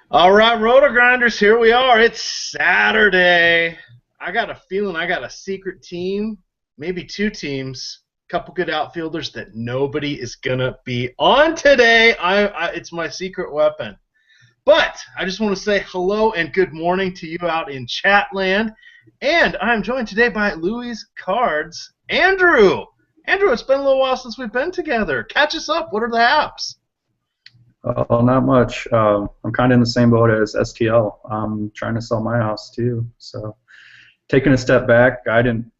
All right, Roto Grinders, here we are. It's Saturday. I got a feeling I got a secret team, maybe two teams, a couple good outfielders that nobody is going to be on today. It's my secret weapon. But I just want to say hello and good morning to you out in Chatland. And I'm joined today by Louiescards. Andrew. Andrew, it's been a little while since we've been together. Catch us up. What are the apps? Not much. I'm kind of in the same boat as STL. I'm trying to sell my house too. So taking a step back, I didn't,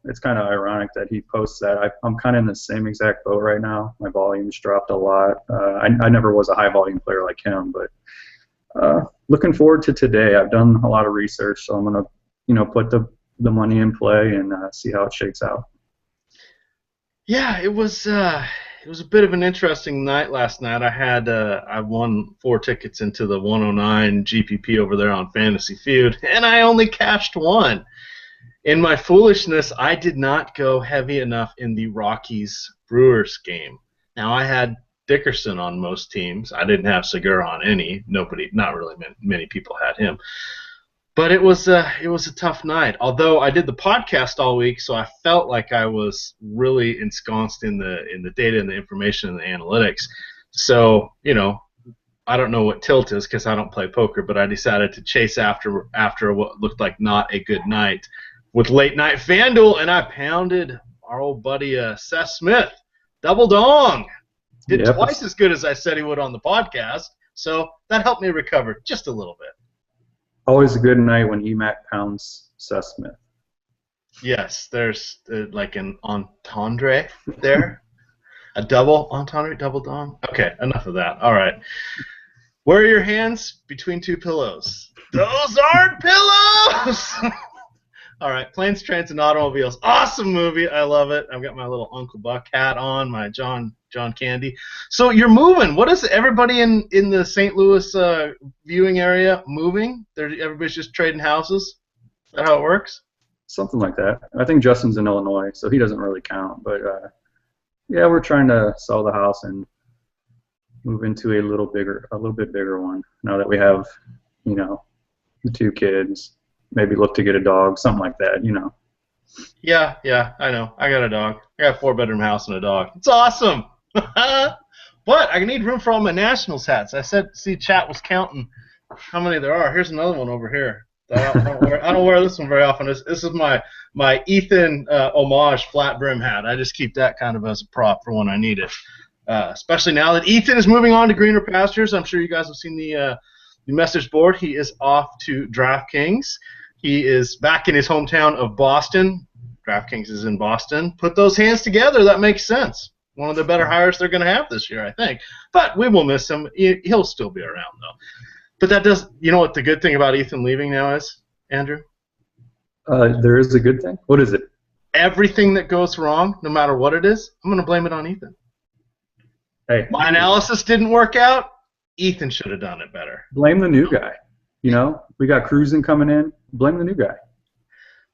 it's kind of ironic that he posts that. I'm kind of in the same exact boat right now. My volume's dropped a lot. I never was a high volume player like him, but looking forward to today. I've done a lot of research, so I'm going to, put the money in play and see how it shakes out. Yeah, it was a bit of an interesting night last night. I won 4 tickets into the 109 GPP over there on Fantasy Feud, and I only cashed one. In my foolishness, I did not go heavy enough in the Rockies Brewers game. Now I had Dickerson on most teams. I didn't have Segura on any. Not really many people had him. But it was a tough night. Although I did the podcast all week, so I felt like I was really ensconced in the data and the information and the analytics. So I don't know what tilt is because I don't play poker, but I decided to chase after what looked like not a good night with late night FanDuel, and I pounded our old buddy Seth Smith, double dong. Did Yep. twice as good as I said he would on the podcast, so that helped me recover just a little bit. Always a good night when EMac pounds Seth Smith. Yes, there's like an entendre there. A double entendre, double dong. Okay, enough of that. All right. Where are your hands? Between two pillows. Those aren't pillows! All right, Planes, Trains, and Automobiles. Awesome movie. I love it. I've got my little Uncle Buck hat on, my John Candy. So you're moving. What is everybody in the St. Louis viewing area moving? Everybody's just trading houses? Is that how it works? Something like that. I think Justin's in Illinois, so he doesn't really count. But yeah, we're trying to sell the house and move into a little bit bigger one. Now that we have, the 2 kids, maybe look to get a dog, something like that. Yeah, I know. I got a dog. I got a 4-bedroom house and a dog. It's awesome. But I need room for all my Nationals hats. See, chat was counting how many there are. Here's another one over here. I don't wear this one very often. This is my Ethan homage flat brim hat. I just keep that kind of as a prop for when I need it. Especially now that Ethan is moving on to greener pastures. I'm sure you guys have seen the message board. He is off to DraftKings. He is back in his hometown of Boston. DraftKings is in Boston. Put those hands together. That makes sense. One of the better hires they're going to have this year, I think. But we will miss him. He'll still be around, though. But that does. You know what the good thing about Ethan leaving now is, Andrew? There is a good thing. What is it? Everything that goes wrong, no matter what it is, I'm going to blame it on Ethan. Hey, my analysis didn't work out. Ethan should have done it better. Blame the new guy. We got Cruzen coming in. Blame the new guy.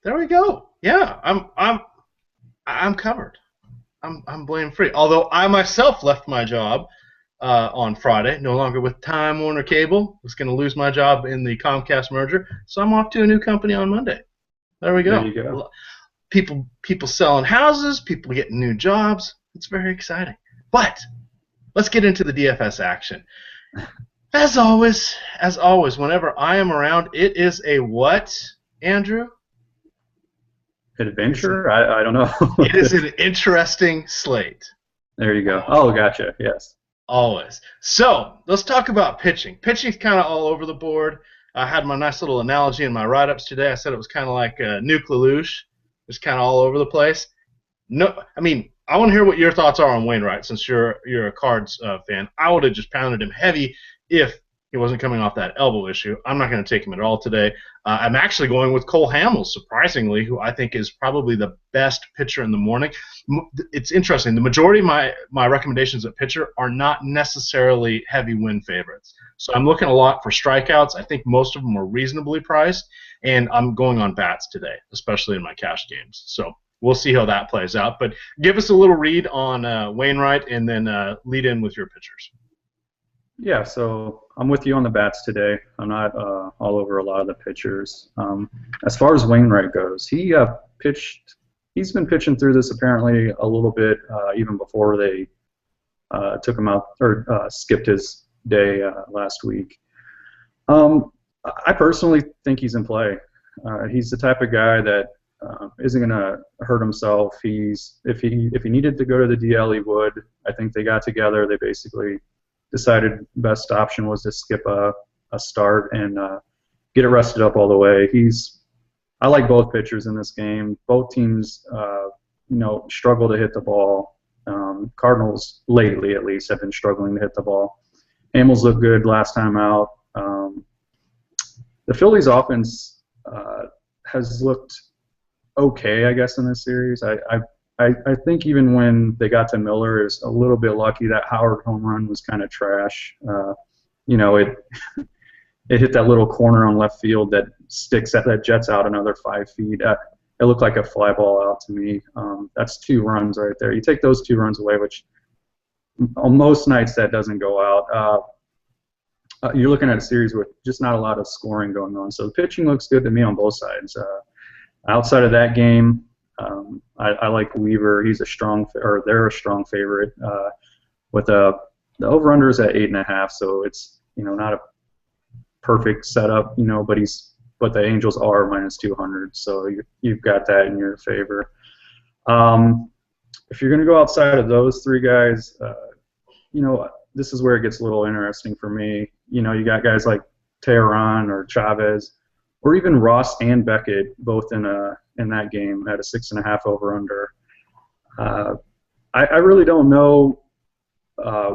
There we go. Yeah, I'm covered. I'm blame free. Although I myself left my job on Friday, no longer with Time Warner Cable. Was going to lose my job in the Comcast merger, so I'm off to a new company on Monday. There we go. There you go. People selling houses, people getting new jobs. It's very exciting. But let's get into the DFS action. As always, whenever I am around, it is a what, Andrew? Adventure? I don't know. It is an interesting slate. There you go. Oh, gotcha. Yes. Always. So let's talk about pitching. Pitching's kind of all over the board. I had my nice little analogy in my write-ups today. I said it was kind of like Nuke Lelouch. It's kind of all over the place. No, I mean, I want to hear what your thoughts are on Wainwright since you're a Cards fan. I would have just pounded him heavy if he wasn't coming off that elbow issue. I'm not going to take him at all today. I'm actually going with Cole Hamels, surprisingly, who I think is probably the best pitcher in the morning. It's interesting. The majority of my recommendations at pitcher are not necessarily heavy win favorites. So I'm looking a lot for strikeouts. I think most of them are reasonably priced, and I'm going on bats today, especially in my cash games. So we'll see how that plays out. But give us a little read on Wainwright, and then lead in with your pitchers. Yeah, so I'm with you on the bats today. I'm not all over a lot of the pitchers. As far as Wainwright goes, pitched. He's been pitching through this apparently a little bit even before they took him out or skipped his day last week. Um, I personally think he's in play. He's the type of guy that isn't going to hurt himself. If he needed to go to the DL, he would. I think they got together. They basically decided best option was to skip a start and get it rested up all the way. I like both pitchers in this game. Both teams, struggle to hit the ball. Cardinals lately, at least, have been struggling to hit the ball. Hamels looked good last time out. The Phillies' offense has looked okay, I guess, in this series. I think even when they got to Miller, it was a little bit lucky. That Howard home run was kind of trash. It it hit that little corner on left field that jets out another 5 feet. It looked like a fly ball out to me. That's 2 runs right there. You take those 2 runs away, which on most nights that doesn't go out. You're looking at a series with just not a lot of scoring going on. So the pitching looks good to me on both sides. Outside of that game, I like Weaver. They're a strong favorite. With the over/under is at 8.5, so it's not a perfect setup, but the Angels are -200, so you've got that in your favor. If you're going to go outside of those 3 guys, this is where it gets a little interesting for me. You got guys like Tehran or Chavez, or even Ross and Beckett, both in that game at a 6.5 over/under. I really don't know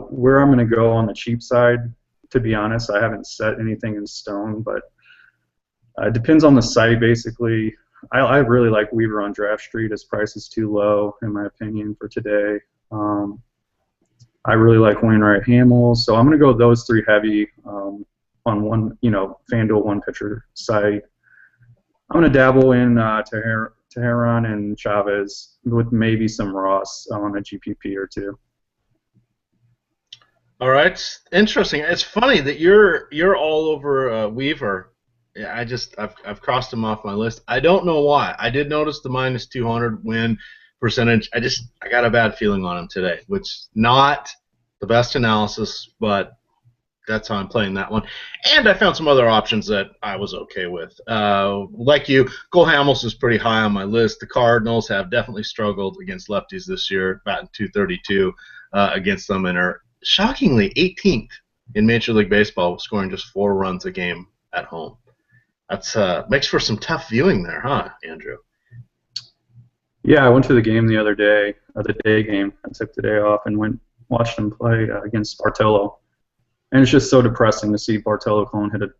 where I'm going to go on the cheap side. To be honest, I haven't set anything in stone, but it depends on the site, basically. I really like Weaver on Draft Street. His price is too low, in my opinion, for today. I really like Wainwright Hamels, so I'm going to go those 3 heavy on one, FanDuel one-pitcher site. I'm going to dabble in Tehran and Chavez with maybe some Ross on a GPP or 2. All right, interesting. It's funny that you're all over Weaver. Yeah, I've crossed him off my list. I don't know why. I did notice the -200 win percentage. I got a bad feeling on him today, which not the best analysis, but that's how I'm playing that one. And I found some other options that I was okay with. Like you, Cole Hamels is pretty high on my list. The Cardinals have definitely struggled against lefties this year, batting .232 against them, and are shockingly 18th in Major League Baseball, scoring just 4 runs a game at home. That's makes for some tough viewing there, huh, Andrew? Yeah, I went to the game the other day, the day game. I took the day off and watched them play against Bartolo. And it's just so depressing to see Bartolo Colon hit a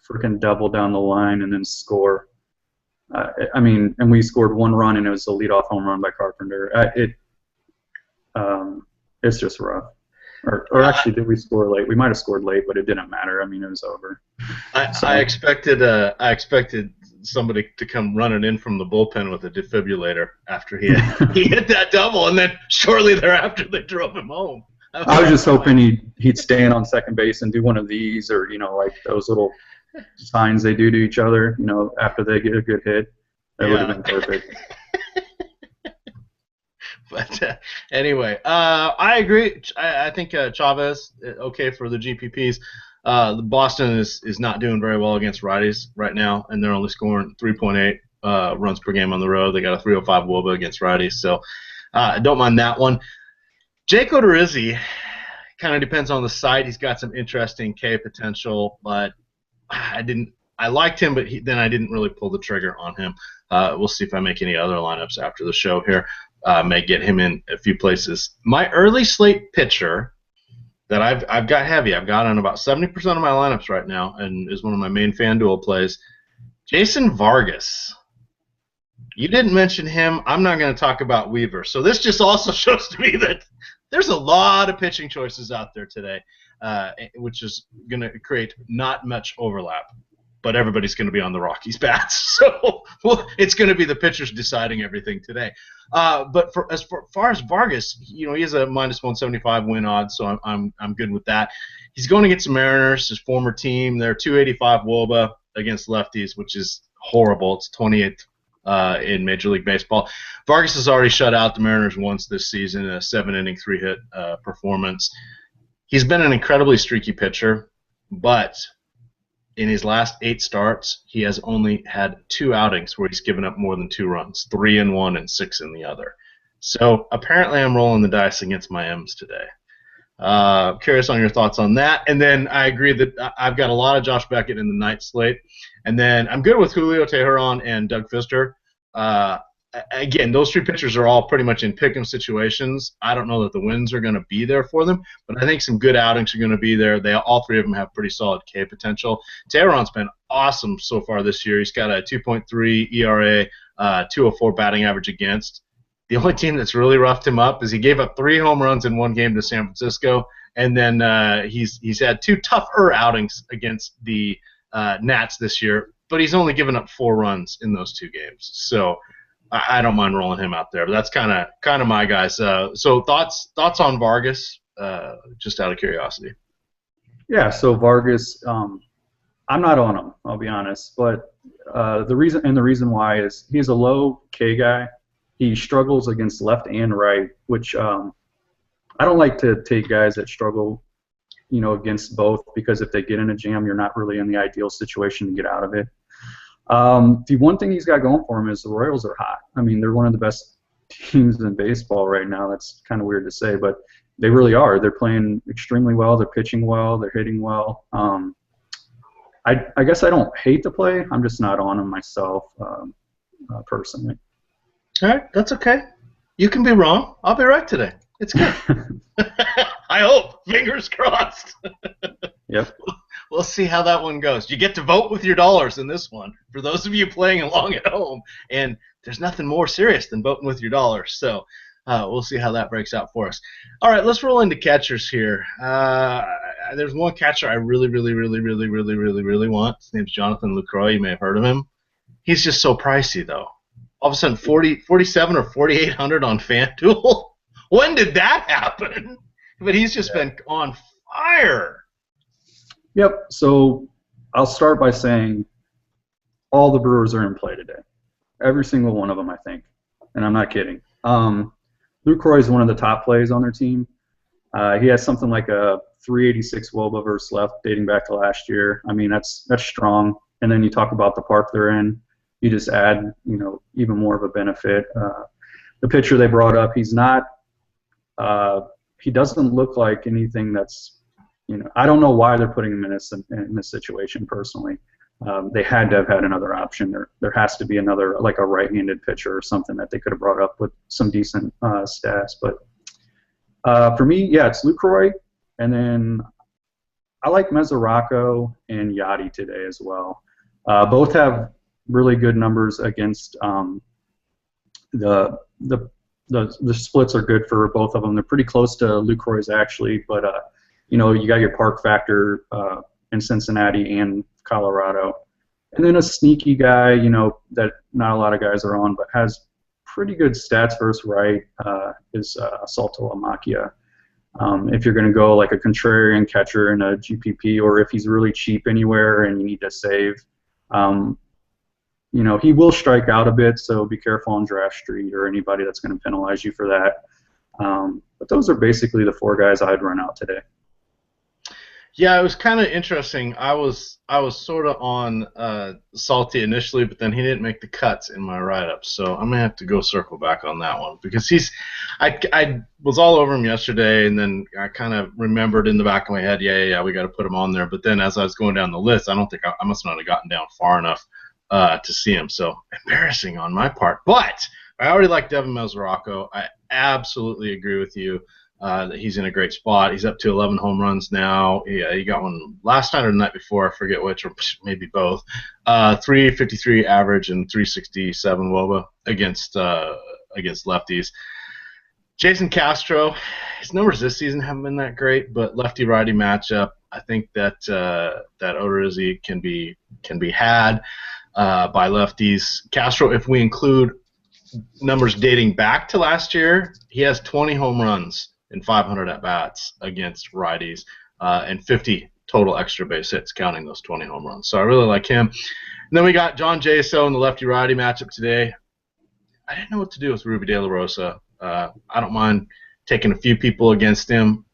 freaking double down the line and then score. And we scored 1 run, and it was a leadoff home run by Carpenter. It's just rough. Or actually, did we score late? We might have scored late, but it didn't matter. I mean, it was over. I expected somebody to come running in from the bullpen with a defibrillator after he hit that double, and then shortly thereafter they drove him home. I was just hoping he'd stand on second base and do one of these, or like those little signs they do to each other, after they get a good hit. That would have been perfect. But anyway, I agree. I think Chavez okay for the GPPs. The Boston is not doing very well against righties right now, and they're only scoring 3.8 runs per game on the road. They got a 3.05 WOBA against righties, so I don't mind that one. Jake Odorizzi kind of depends on the site. He's got some interesting K potential, but I liked him, but then I didn't really pull the trigger on him. We'll see if I make any other lineups after the show here. May get him in a few places. My early slate pitcher that I've got heavy. I've got on about 70% of my lineups right now, and is one of my main FanDuel plays. Jason Vargas. You didn't mention him. I'm not going to talk about Weaver. So this just also shows to me that there's a lot of pitching choices out there today, which is going to create not much overlap. but everybody's going to be on the Rockies' bats. So it's going to be the pitchers deciding everything today. But as far as Vargas, he has a -175 win odds, so I'm good with that. He's going against the Mariners, his former team. They're 285 WOBA against lefties, which is horrible. It's 28th in Major League Baseball. Vargas has already shut out the Mariners once this season, a 7-inning, 3-hit performance. He's been an incredibly streaky pitcher, but in his last 8 starts, he has only had 2 outings where he's given up more than 2 runs, 3 in one and 6 in the other. So apparently I'm rolling the dice against my M's today. Curious on your thoughts on that. And then I agree that I've got a lot of Josh Beckett in the night slate. And then I'm good with Julio Teheran and Doug Fister. Again, those 3 pitchers are all pretty much in pick'em situations. I don't know that the wins are going to be there for them, but I think some good outings are going to be there. All 3 of them have pretty solid K potential. Teheran's been awesome so far this year. He's got a 2.3 ERA, 204 batting average against. The only team that's really roughed him up is he gave up 3 home runs in one game to San Francisco, and then he's had 2 tougher outings against the Nats this year, but he's only given up 4 runs in those 2 games. So I don't mind rolling him out there, but that's kind of my guys. So thoughts on Vargas, just out of curiosity. Yeah, so Vargas, I'm not on him, I'll be honest, but the reason why is he's a low K guy. He struggles against left and right, which I don't like to take guys that struggle, against both, because if they get in a jam, you're not really in the ideal situation to get out of it. The one thing he's got going for him is the Royals are hot. I mean, they're one of the best teams in baseball right now. That's kind of weird to say, but they really are. They're playing extremely well. They're pitching well. They're hitting well. I guess I don't hate the play. I'm just not on them myself, personally. All right, that's okay. You can be wrong. I'll be right today. It's good. I hope. Fingers crossed. Yep. We'll see how that one goes. You get to vote with your dollars in this one, for those of you playing along at home. And there's nothing more serious than voting with your dollars. So we'll see how that breaks out for us. All right, let's roll into catchers here. There's one catcher I really want. His name's Jonathan Lucroy. You may have heard of him. He's just so pricey, though. All of a sudden, 47 or 4,800 on FanDuel. When did that happen? But he's just been on fire. Yep. So I'll start by saying all the Brewers are in play today. Every single one of them, I think. And I'm not kidding. Lucroy is one of the top plays on their team. He has something like a 386 WOBA versus left dating back to last year. I mean, that's strong. And then you talk about the park they're in. You just add, even more of a benefit. The pitcher they brought up, he's not. He doesn't look like anything that's. I don't know why they're putting him in this situation personally. They had to have had another option. There has to be another, like a right-handed pitcher or something that they could have brought up with some decent stats. But for me, yeah, it's Lucroy, and then I like Mesoraco and Yachty today as well. Both have really good numbers against the splits are good for both of them. They're pretty close to Lucroy's actually, but you got your park factor in Cincinnati and Colorado, and then a sneaky guy that not a lot of guys are on, but has pretty good stats versus right is Salto Amakia. If you're going to go like a contrarian catcher in a GPP, or if he's really cheap anywhere and you need to save. He will strike out a bit, so be careful on Draft Street or anybody that's going to penalize you for that. But those are basically the 4 guys I'd run out today. Yeah, it was kind of interesting. I was sort of on Salty initially, but then he didn't make the cuts in my write-up, so I'm gonna have to go circle back on that one because I was all over him yesterday, and then I kind of remembered in the back of my head, yeah, we got to put him on there. But then as I was going down the list, I don't think I must not have gotten down far enough to see him. So embarrassing on my part. But I already like Devin Mesoraco. I absolutely agree with you. That he's in a great spot. He's up to 11 home runs now. He got one last night or the night before, I forget which, or maybe both. 353 average and 367 WOBA against lefties. Jason Castro, his numbers this season haven't been that great, but lefty-righty matchup. I think that that Odorizzi can be had by lefties. Castro, if we include numbers dating back to last year, he has 20 home runs and 500 at bats against righties, and 50 total extra base hits, counting those 20 home runs. So I really like him. And then we got John Jaso in the lefty-righty matchup today. I didn't know what to do with Ruby De La Rosa. I don't mind taking a few people against him.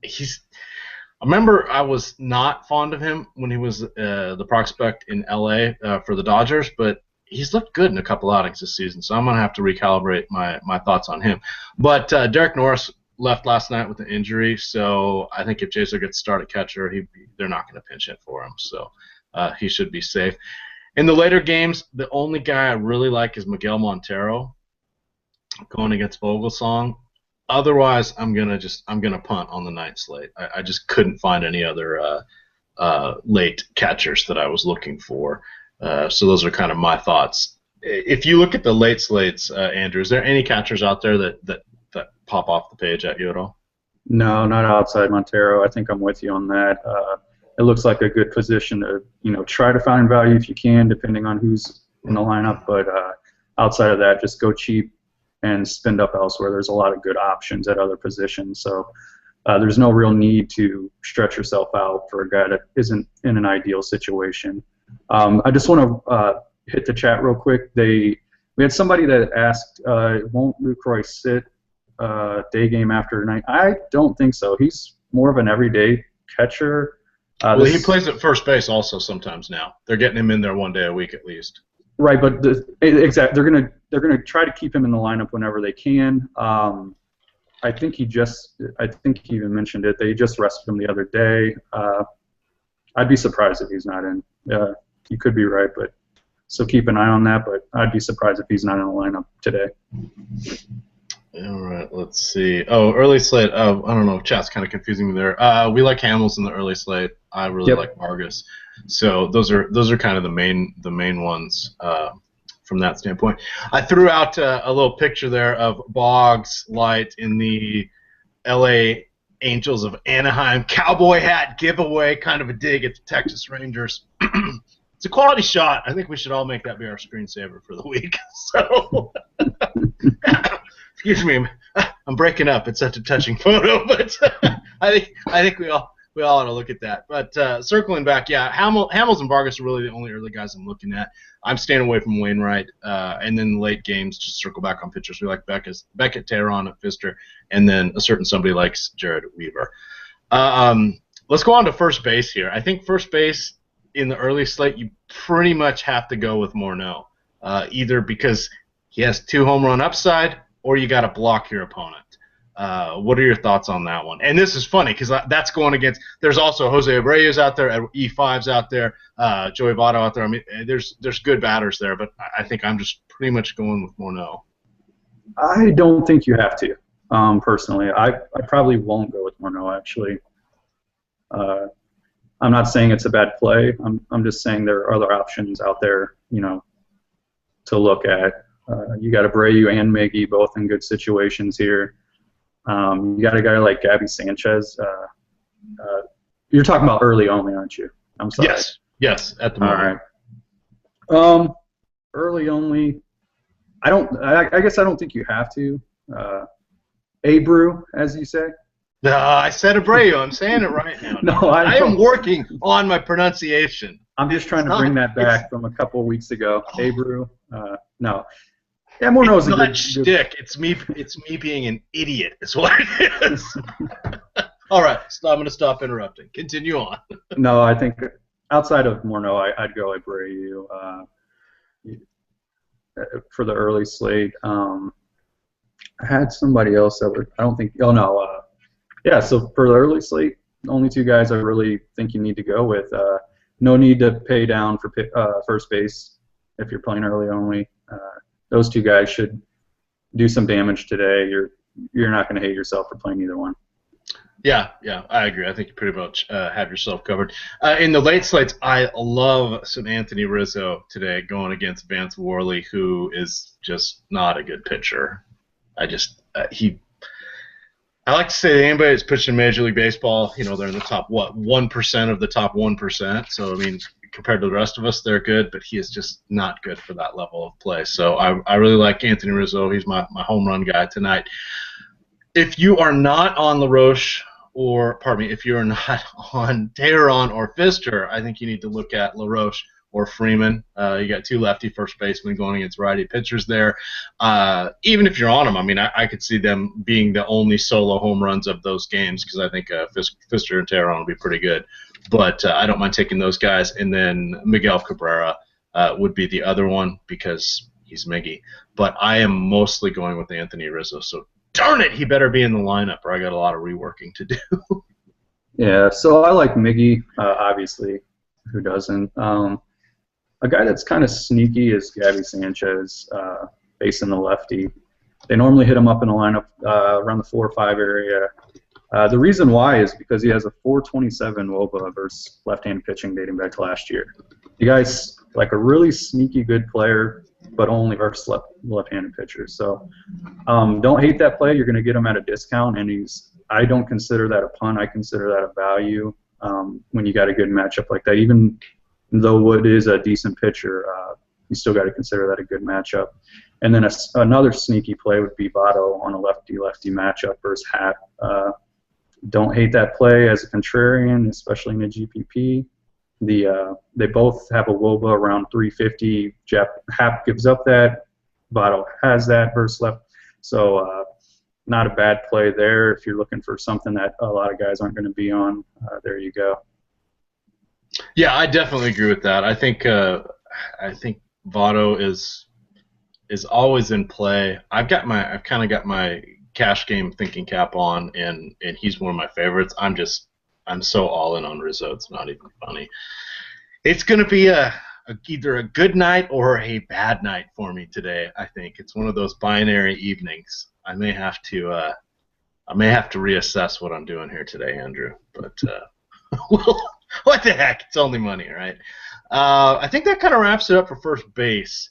I remember I was not fond of him when he was the prospect in LA for the Dodgers, but he's looked good in a couple outings this season, so I'm going to have to recalibrate my thoughts on him. But Derek Norris left last night with an injury, so I think if Jaso gets started catcher, they're not going to pinch hit for him, so he should be safe. In the later games, the only guy I really like is Miguel Montero going against Vogelsong. Otherwise, I'm gonna punt on the night slate. I just couldn't find any other late catchers that I was looking for. So those are kind of my thoughts. If you look at the late slates, Andrew, is there any catchers out there that pop off the page at you at all? No, not outside Montero. I think I'm with you on that. It looks like a good position to try to find value if you can, depending on who's in the lineup. But outside of that, just go cheap and spend up elsewhere. There's a lot of good options at other positions. So there's no real need to stretch yourself out for a guy that isn't in an ideal situation. I just want to hit the chat real quick. We had somebody that asked, won't Lucroy sit day game after night? I don't think so. He's more of an everyday catcher. Well, he plays at first base also sometimes now. They're getting him in there one day a week at least. Right, but exactly, they're gonna try to keep him in the lineup whenever they can. I think he even mentioned it. They just rested him the other day. I'd be surprised if he's not in. You could be right, but so keep an eye on that. But I'd be surprised if he's not in the lineup today. All right, let's see. Oh, early slate. I don't know. Chat's kind of confusing me there. We like Hamels in the early slate. I really like Vargas. So those are kind of the main ones from that standpoint. I threw out a little picture there of Boggs Light in the L.A. Angels of Anaheim cowboy hat giveaway, kind of a dig at the Texas Rangers. It's a quality shot. I think we should all make that be our screensaver for the week. So, excuse me, I'm breaking up. It's such a touching photo, but I think we all ought to look at that. But circling back, yeah, Hamels and Vargas are really the only early guys I'm looking at. I'm staying away from Wainwright, and then late games, just circle back on pitchers. We like Beckett, Teheran at Pfister, and then a certain somebody likes Jared Weaver. Let's go on to first base here. I think first base in the early slate, you pretty much have to go with Morneau, either because he has 2 home run upside, or you got to block your opponent. What are your thoughts on that one? And this is funny because that's going against. There's also Jose Abreu's out there, E5's out there, Joey Votto out there. I mean, there's good batters there, but I think I'm just pretty much going with Morneau. I don't think you have to. Personally, I probably won't go with Morneau actually. I'm not saying it's a bad play. I'm just saying there are other options out there, to look at. You got Abreu and Miggy both in good situations here. You got a guy like Gabby Sanchez. You're talking about early only, aren't you? I'm sorry. Yes, at the moment. All right. Early only. I guess I don't think you have to. Abreu, as you say. No, I said Abreu. I'm saying it right now. No, I am working on my pronunciation. I'm just trying to bring that back from a couple of weeks ago. Abreu. No. Yeah, Morneau's a good shtick. It's me being an idiot is what it is. All right, so I'm going to stop interrupting. Continue on. No, I think outside of Morneau, I'd go Abreu for the early slate. I had somebody else that would. I don't think. Oh no. Yeah. So for the early slate, the only 2 guys I really think you need to go with. No need to pay down for first base if you're playing early only. Those 2 guys should do some damage today. You're not going to hate yourself for playing either one. Yeah, I agree. I think you pretty much have yourself covered. In the late slates, I love some Anthony Rizzo today going against Vance Worley, who is just not a good pitcher. he. I like to say that anybody that's pitched in Major League Baseball, they're in the top 1% of the top 1%. So I mean, compared to the rest of us, they're good, but he is just not good for that level of play. So I really like Anthony Rizzo. He's my home run guy tonight. If you are not on LaRoche, or pardon me, if you are not on Teheran or Pfister, I think you need to look at LaRoche or Freeman. You got two lefty first basemen going against righty pitchers there. Even if you're on them, I mean, I could see them being the only solo home runs of those games because I think Pfister and Teheran will be pretty good. But I don't mind taking those guys. And then Miguel Cabrera would be the other one because he's Miggy. But I am mostly going with Anthony Rizzo. So darn it, he better be in the lineup or I got a lot of reworking to do. Yeah, so I like Miggy, obviously. Who doesn't? A guy that's kind of sneaky is Gabby Sanchez, facing the lefty. They normally hit him up in the lineup around the 4 or 5 area. The reason why is because he has a 427 WOBA versus left-handed pitching dating back to last year. The guy's like a really sneaky good player, but only versus left-handed pitchers. So don't hate that play. You're going to get him at a discount, and I don't consider that a punt. I consider that a value when you got a good matchup like that. Even though Wood is a decent pitcher, you still got to consider that a good matchup. And then another sneaky play would be Votto on a lefty-lefty matchup versus Happ. Don't hate that play as a contrarian, especially in a GPP. They both have a WOBA around 350. Happ gives up that. Votto has that versus left. So not a bad play there if you're looking for something that a lot of guys aren't going to be on. There you go. Yeah, I definitely agree with that. I think Votto is always in play. I've kind of got my cash game thinking cap on, and he's one of my favorites. I'm so all in on Rizzo. It's not even funny. It's going to be either a good night or a bad night for me today. I think it's one of those binary evenings. I may have to reassess what I'm doing here today, Andrew. But what the heck? It's only money, right? I think that kind of wraps it up for first base.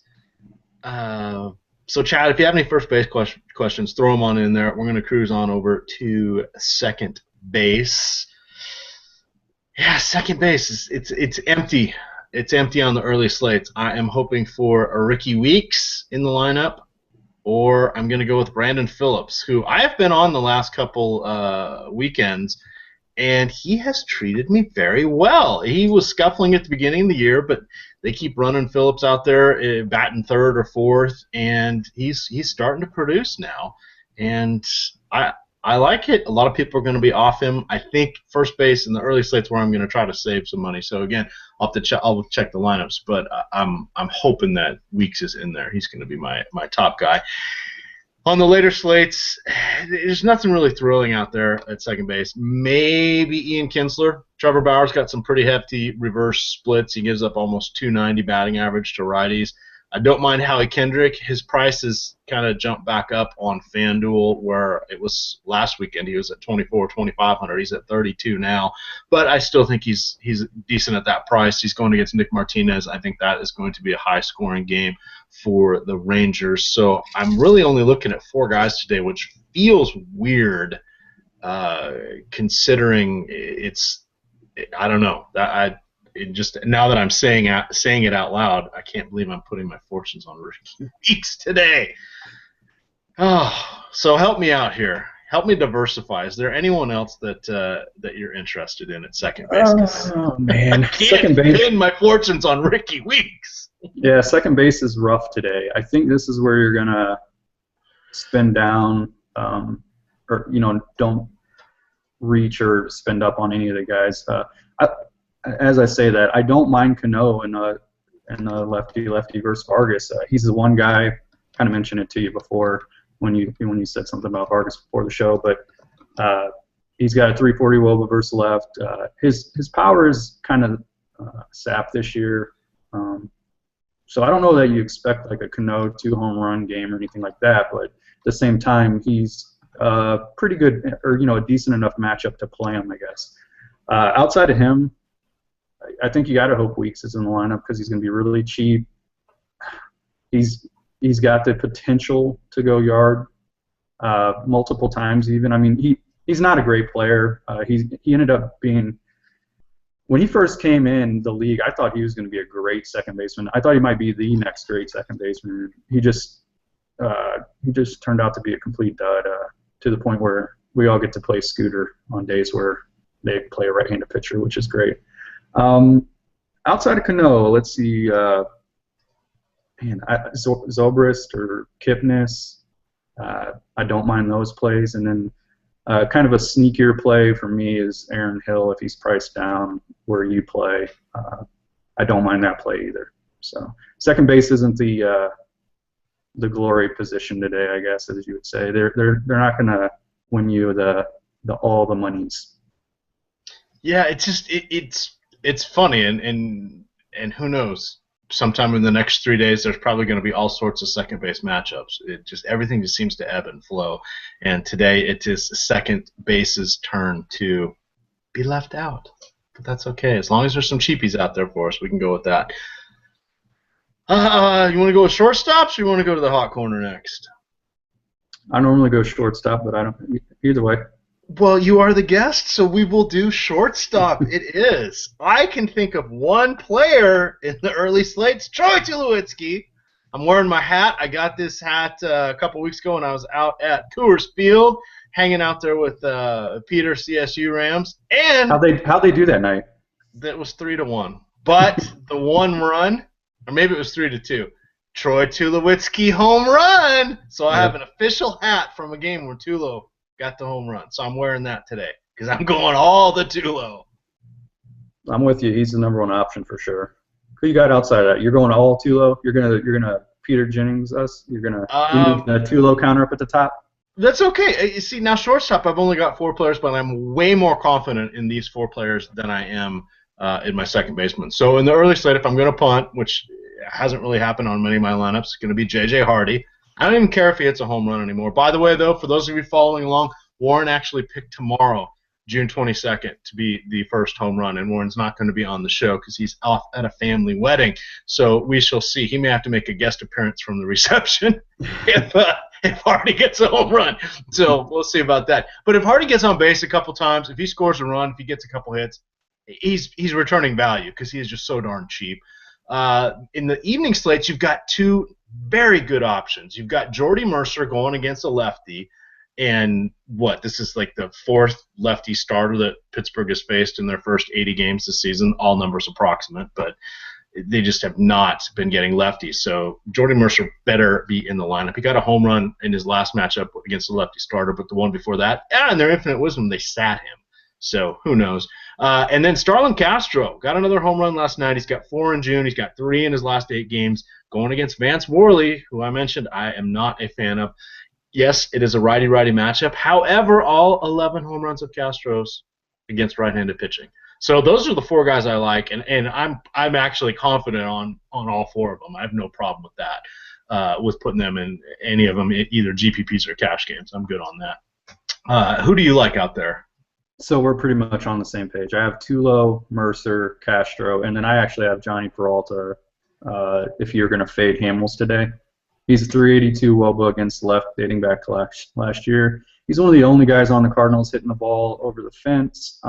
So, Chad, if you have any first base questions, throw them on in there. We're going to cruise on over to second base. Yeah, second base it's empty. It's empty on the early slates. I am hoping for a Ricky Weeks in the lineup, or I'm going to go with Brandon Phillips, who I have been on the last couple weekends, and he has treated me very well. He was scuffling at the beginning of the year, but they keep running Phillips out there batting third or fourth, and he's starting to produce now. And I like it. A lot of people are going to be off him. I think first base in the early slates where I'm going to try to save some money. So again, I'll check the lineups, but I'm hoping that Weeks is in there. He's going to be my top guy. On the later slates, there's nothing really thrilling out there at second base. Maybe Ian Kinsler. Trevor Bauer's got some pretty hefty reverse splits. He gives up almost 290 batting average to righties. I don't mind Howie Kendrick. His price has kind of jumped back up on FanDuel, where it was last weekend. He was at 2,500. He's at 32 now. But I still think he's decent at that price. He's going against Nick Martinez. I think that is going to be a high-scoring game for the Rangers. So I'm really only looking at 4 guys today, which feels weird considering I don't know. Now that I'm saying it out loud, I can't believe I'm putting my fortunes on Ricky Weeks today. Oh, so help me out here. Help me diversify. Is there anyone else that you're interested in at second base? Oh man, second base. Pin my fortunes on Ricky Weeks. Yeah, second base is rough today. I think this is where you're gonna spend down, or don't reach or spend up on any of the guys. As I say that, I don't mind Cano in a lefty versus Vargas. He's the one guy. Kind of mentioned it to you before when you said something about Vargas before the show, but he's got a 340 WOBA versus left. His power is kind of sapped this year, so I don't know that you expect like a Cano 2-home run game or anything like that. But at the same time, he's pretty good, or a decent enough matchup to play him, I guess. Outside of him, I think you got to hope Weeks is in the lineup because he's going to be really cheap. He's got the potential to go yard. multiple times even. I mean, he's not a great player. He ended up being, when he first came in the league, I thought he was going to be a great second baseman. I thought he might be the next great second baseman. He just turned out to be a complete dud, to the point where we all get to play Scooter on days where they play a right-handed pitcher, which is great. Outside of Cano, let's see, Zobrist or Kipnis. I don't mind those plays. And then kind of a sneakier play for me is Aaron Hill if he's priced down where you play. I don't mind that play either. So second base isn't the glory position today, I guess, as you would say. They're not going to win you all the monies. Yeah, it's just it's funny, and who knows? Sometime in the next 3 days, there's probably going to be all sorts of second base matchups. Everything just seems to ebb and flow. And today it is second base's turn to be left out. But that's okay. As long as there's some cheapies out there for us, we can go with that. You want to go with shortstops, or you want to go to the hot corner next? I normally go shortstop, but I don't. Either way. Well, you are the guest, so we will do shortstop. It is. I can think of one player in the early slates, Troy Tulowitzki. I'm wearing my hat. I got this hat a couple weeks ago when I was out at Coors Field, hanging out there with Peter CSU Rams. And how'd they do that night? That was 3-1. But the one run, or maybe it was 3-2. Troy Tulowitzki home run. So I have an official hat from a game where Tulo got the home run. So I'm wearing that today because I'm going all the Tulo. I'm with you. He's the number one option for sure. Who you got outside of that? You're going all Tulo? You're gonna Peter Jennings us? You're gonna move the Tulo counter up at the top? That's okay. You see, now shortstop, I've only got 4 players, but I'm way more confident in these 4 players than I am in my second baseman. So in the early slate, if I'm going to punt, which hasn't really happened on many of my lineups, it's going to be J.J. Hardy. I don't even care if he hits a home run anymore. By the way, though, for those of you following along, Warren actually picked tomorrow, June 22nd, to be the first home run, and Warren's not going to be on the show because he's off at a family wedding. So we shall see. He may have to make a guest appearance from the reception if Hardy gets a home run. So we'll see about that. But if Hardy gets on base a couple times, if he scores a run, if he gets a couple hits, he's returning value because he is just so darn cheap. In the evening slates, you've got 2 very good options. You've got Jordy Mercer going against a lefty, and this is like the 4th lefty starter that Pittsburgh has faced in their first 80 games this season. All numbers approximate, but they just have not been getting lefties. So Jordy Mercer better be in the lineup. He got a home run in his last matchup against a lefty starter, but the one before that, in their infinite wisdom, they sat him. So who knows? And then Starlin Castro got another home run last night. He's got 4 in June. He's got 3 in his last 8 games, going against Vance Worley, who I mentioned I am not a fan of. Yes, it is a righty-righty matchup. However, all 11 home runs of Castro's against right-handed pitching. So those are the 4 guys I like, and I'm actually confident on all 4 of them. I have no problem with that, with putting them in any of them, either GPPs or cash games. I'm good on that. Who do you like out there? So we're pretty much on the same page. I have Tulo, Mercer, Castro, and then I actually have Johnny Peralta if you're going to fade Hamels today. He's 382 WOBA against left dating back to last year. He's one of the only guys on the Cardinals hitting the ball over the fence.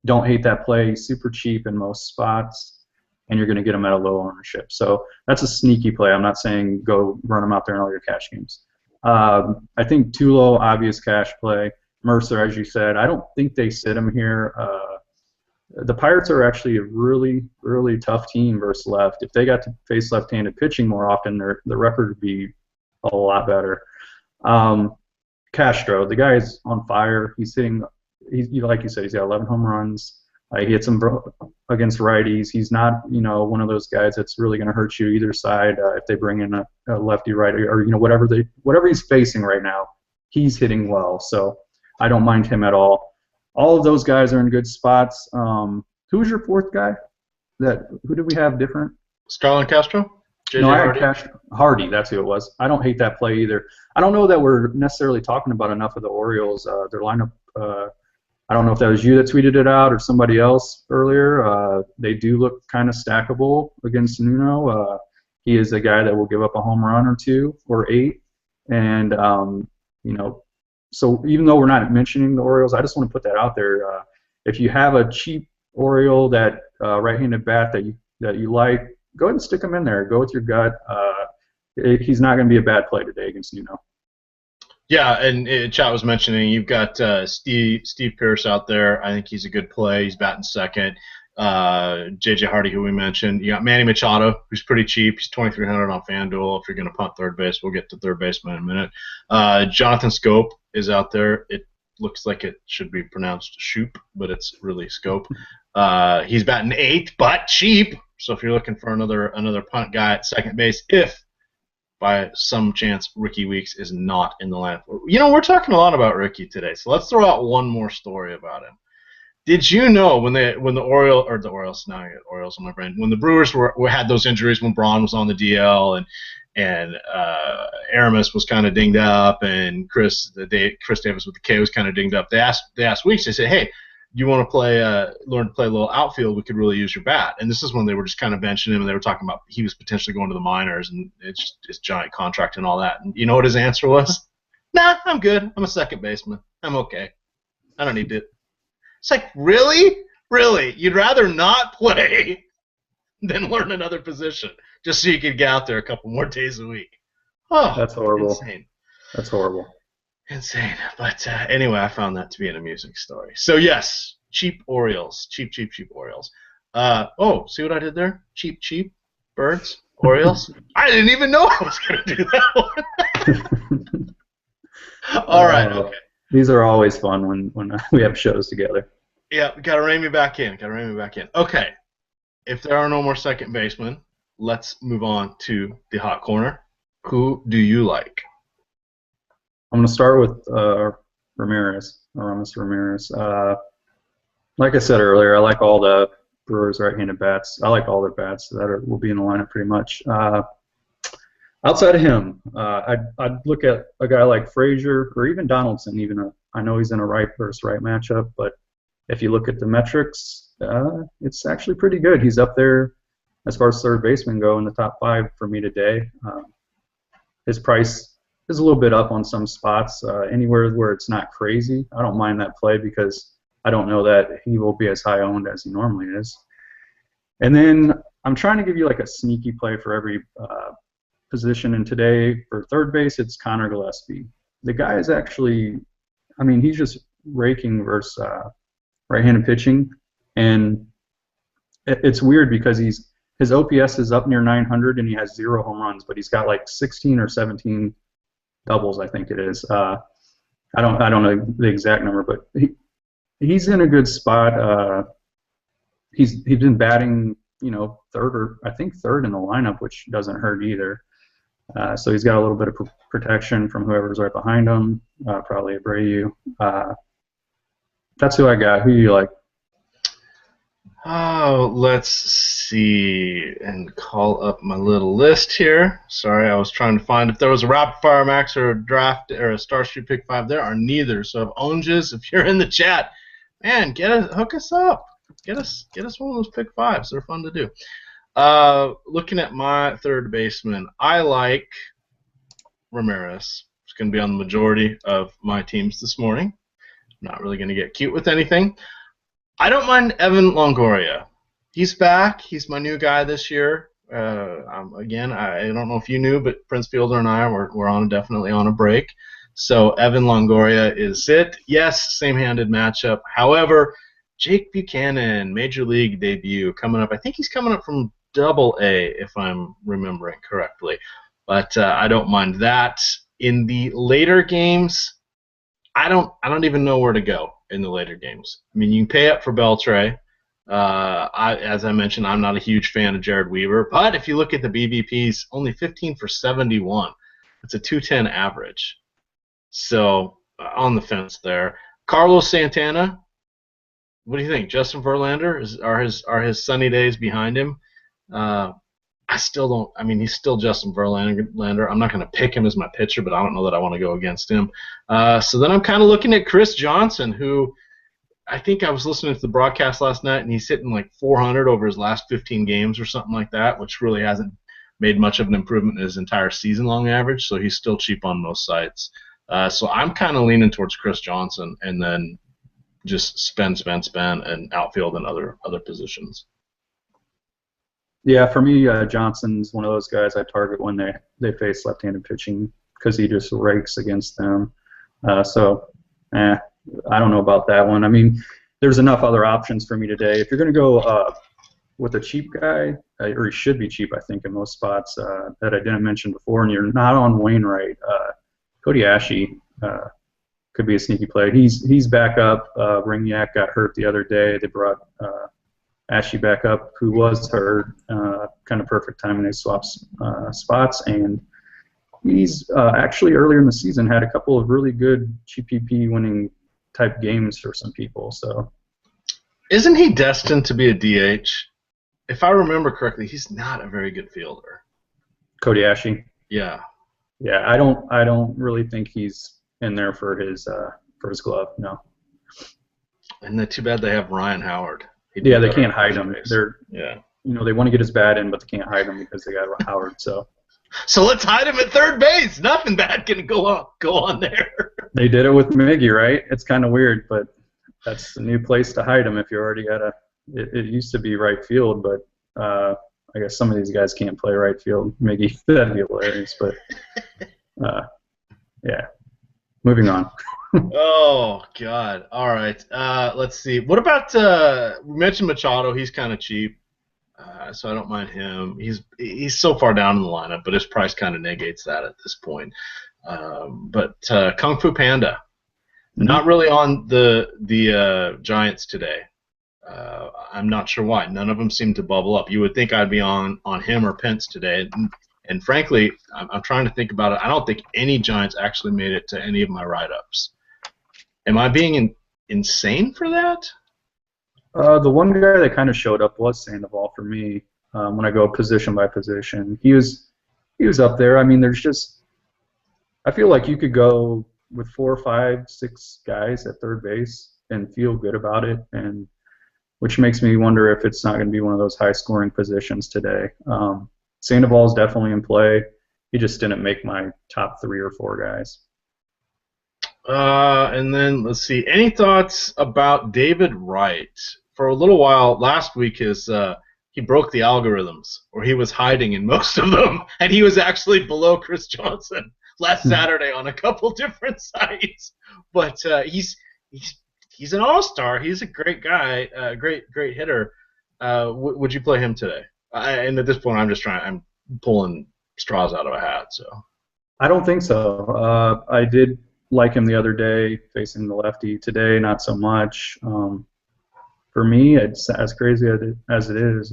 Don't hate that play. He's super cheap in most spots, and you're going to get him at a low ownership. So that's a sneaky play. I'm not saying go run him out there in all your cash games. I think Tulo, obvious cash play. Mercer, as you said, I don't think they sit him here. The Pirates are actually a really, really tough team versus left. If they got to face left-handed pitching more often, the record would be a lot better. Castro, the guy is on fire. He's hitting, like you said, he's got 11 home runs. He hits them against righties. He's not, one of those guys that's really going to hurt you either side if they bring in a lefty, righty, or whatever he's facing right now. He's hitting well, so I don't mind him at all. All of those guys are in good spots. Who's your 4th guy? Who did we have different? Starlin Castro? No, I had Hardy. That's who it was. I don't hate that play either. I don't know that we're necessarily talking about enough of the Orioles. Their lineup, I don't know if that was you that tweeted it out or somebody else earlier. They do look kind of stackable against Nuno. He is a guy that will give up a home run or 2 or 8. And you know, so even though we're not mentioning the Orioles, I just want to put that out there. If you have a cheap Oriole that right-handed bat that you like, go ahead and stick him in there. Go with your gut. He's not going to be a bad play today against Nuno. Yeah, and Chat was mentioning you've got Steve Pierce out there. I think he's a good play. He's batting second. J.J. Hardy, who we mentioned. You got Manny Machado, who's pretty cheap. He's $2,300 on FanDuel. If you're going to punt third base, we'll get to third baseman in a minute. Jonathan Scope is out there. It looks like it should be pronounced Shoop, but it's really Scope. He's batting eighth, but cheap. So if you're looking for another punt guy at second base, if by some chance Ricky Weeks is not in the lineup. You know, we're talking a lot about Ricky today, so let's throw out one more story about him. Did you know when the Orioles, now I get Orioles on my brain, when the Brewers had those injuries when Braun was on the DL and Aramis was kind of dinged up and Chris Davis with the K was kind of dinged up, they asked Weeks, they said, hey, you want to learn to play a little outfield, we could really use your bat. And this is when they were just kind of benching him, and they were talking about he was potentially going to the minors, and it's just his giant contract and all that. And you know what his answer was? Nah, I'm good. I'm a second baseman. I'm okay. I don't need it. It's like, really? Really? You'd rather not play than learn another position just so you could get out there a couple more days a week. Oh, that's horrible. Insane. That's horrible. Insane. But anyway, I found that to be an amusing story. So, yes, cheap Orioles. Cheap Orioles. See what I did there? Cheap birds, Orioles. I didn't even know I was going to do that one. All right, okay. These are always fun when we have shows together. Yeah, got to rein me back in. Okay, if there are no more second basemen, let's move on to the hot corner. Who do you like? I'm going to start with Ramirez. Like I said earlier, I like all the Brewers right-handed bats. I like all their bats that will be in the lineup pretty much. Outside of him, I'd look at a guy like Frazier or even Donaldson. I know he's in a right versus right matchup, but if you look at the metrics, it's actually pretty good. He's up there as far as third baseman go in the top 5 for me today. His price is a little bit up on some spots. Anywhere where it's not crazy, I don't mind that play because I don't know that he will be as high owned as he normally is. And then I'm trying to give you like a sneaky play for every position, and today for third base it's Connor Gillespie. The guy is actually, he's just raking versus right-handed pitching, and it's weird because his OPS is up near 900 and he has 0 home runs, but he's got like 16 or 17 doubles, I think it is. I don't know the exact number, but he's in a good spot. He's been batting, third in the lineup, which doesn't hurt either. So he's got a little bit of protection from whoever's right behind him, probably Abreu. That's who I got. Who do you like? Oh, let's see and call up my little list here. Sorry, I was trying to find if there was a rapid fire max or a draft or a Star Street pick 5. There are neither. So if Onges, if you're in the chat, man, hook us up. Get us one of those pick 5s. They're fun to do. Looking at my third baseman, I like Ramirez. He's going to be on the majority of my teams this morning. I'm not really going to get cute with anything. I don't mind Evan Longoria. He's back. He's my new guy this year. Again, I don't know if you knew, but Prince Fielder and I we're definitely on a break. So Evan Longoria is it. Yes, same-handed matchup. However, Jake Buchanan, Major League debut coming up. I think he's coming up from Double-A, if I'm remembering correctly. But I don't mind that. In the later games, I don't even know where to go in the later games. You can pay up for Beltre. As I mentioned, I'm not a huge fan of Jared Weaver. But if you look at the BVPs, only 15 for 71. It's a 210 average. So on the fence there. Carlos Santana, what do you think? Justin Verlander, are his sunny days behind him? I still don't. He's still Justin Verlander. I'm not going to pick him as my pitcher, but I don't know that I want to go against him. So then I'm kind of looking at Chris Johnson, who I think I was listening to the broadcast last night, and he's hitting like 400 over his last 15 games or something like that, which really hasn't made much of an improvement in his entire season-long average. So he's still cheap on most sites. So I'm kind of leaning towards Chris Johnson, and then just spend, and outfield and other positions. Yeah, for me, Johnson's one of those guys I target when they face left-handed pitching because he just rakes against them. I don't know about that one. I mean, there's enough other options for me today. If you're going to go with a cheap guy, or he should be cheap, I think, in most spots that I didn't mention before, and you're not on Wainwright, Cody Ashe could be a sneaky play. He's back up. Ringyak got hurt the other day. They brought Ashe back up, who was hurt. Kind of perfect timing. They swapped spots, and he's actually earlier in the season had a couple of really good GPP winning type games for some people. So, isn't he destined to be a DH? If I remember correctly, he's not a very good fielder. Cody Ashe. Yeah. Yeah, I don't really think he's in there for his glove. No. And then too bad they have Ryan Howard. Yeah, they can't hide him. They're yeah. They want to get his bat in, but they can't hide him because they got Howard. So let's hide him at third base. Nothing bad can go on there. They did it with Miggy, right? It's kind of weird, but that's the new place to hide him if you already got a. It used to be right field, but I guess some of these guys can't play right field. Miggy, that'd be hilarious, but yeah. Moving on. Oh God! All right. Let's see. What about we mentioned Machado? He's kind of cheap, so I don't mind him. He's so far down in the lineup, but his price kind of negates that at this point. But Kung Fu Panda, not really on the Giants today. I'm not sure why. None of them seem to bubble up. You would think I'd be on him or Pence today. And frankly, I'm trying to think about it. I don't think any Giants actually made it to any of my write-ups. Am I being insane for that? The one guy that kind of showed up was Sandoval for me when I go position by position. He was up there. I mean, I feel like you could go with 4, 5, 6 guys at third base and feel good about it, and which makes me wonder if it's not going to be one of those high-scoring positions today. Sandoval is definitely in play. He just didn't make my top 3 or 4 guys. And then let's see. Any thoughts about David Wright? For a little while last week, he broke the algorithms, or he was hiding in most of them, and he was actually below Chris Johnson last Saturday on a couple different sites. But he's an all-star. He's a great guy, great hitter. Would you play him today? And at this point, I'm pulling straws out of a hat. So I don't think so. I did like him the other day facing the lefty. Today, not so much. For me, it's as crazy as it is.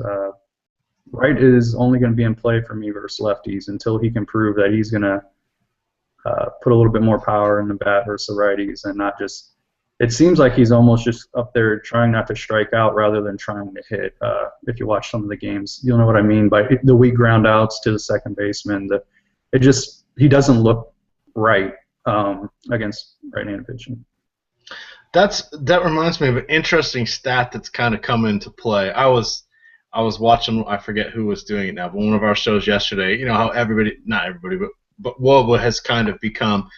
Wright is only going to be in play for me versus lefties until he can prove that he's going to put a little bit more power in the bat versus the righties and not just. It seems like he's almost just up there trying not to strike out rather than trying to hit. If you watch some of the games, you'll know what I mean by the weak ground outs to the second baseman. He doesn't look right against right-handed pitching. That reminds me of an interesting stat that's kind of come into play. I was watching, I forget who was doing it now, but one of our shows yesterday. You know how not everybody, but WOBA has kind of become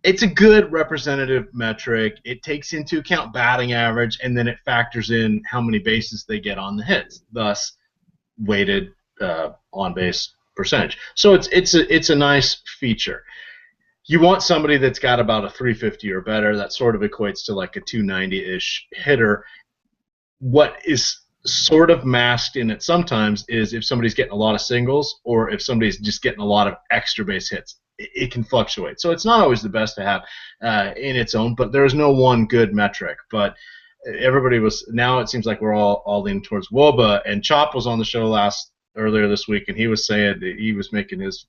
it's a good representative metric. It takes into account batting average, and then it factors in how many bases they get on the hits, thus weighted on-base percentage. So it's a nice feature. You want somebody that's got about a 350 or better. That sort of equates to like a 290-ish hitter. What is sort of masked in it sometimes is if somebody's getting a lot of singles or if somebody's just getting a lot of extra base hits. It can fluctuate. So it's not always the best to have in its own, but there is no one good metric. But everybody now it seems like we're all leaning towards WOBA, and Chop was on the show earlier this week, and he was saying that he was making his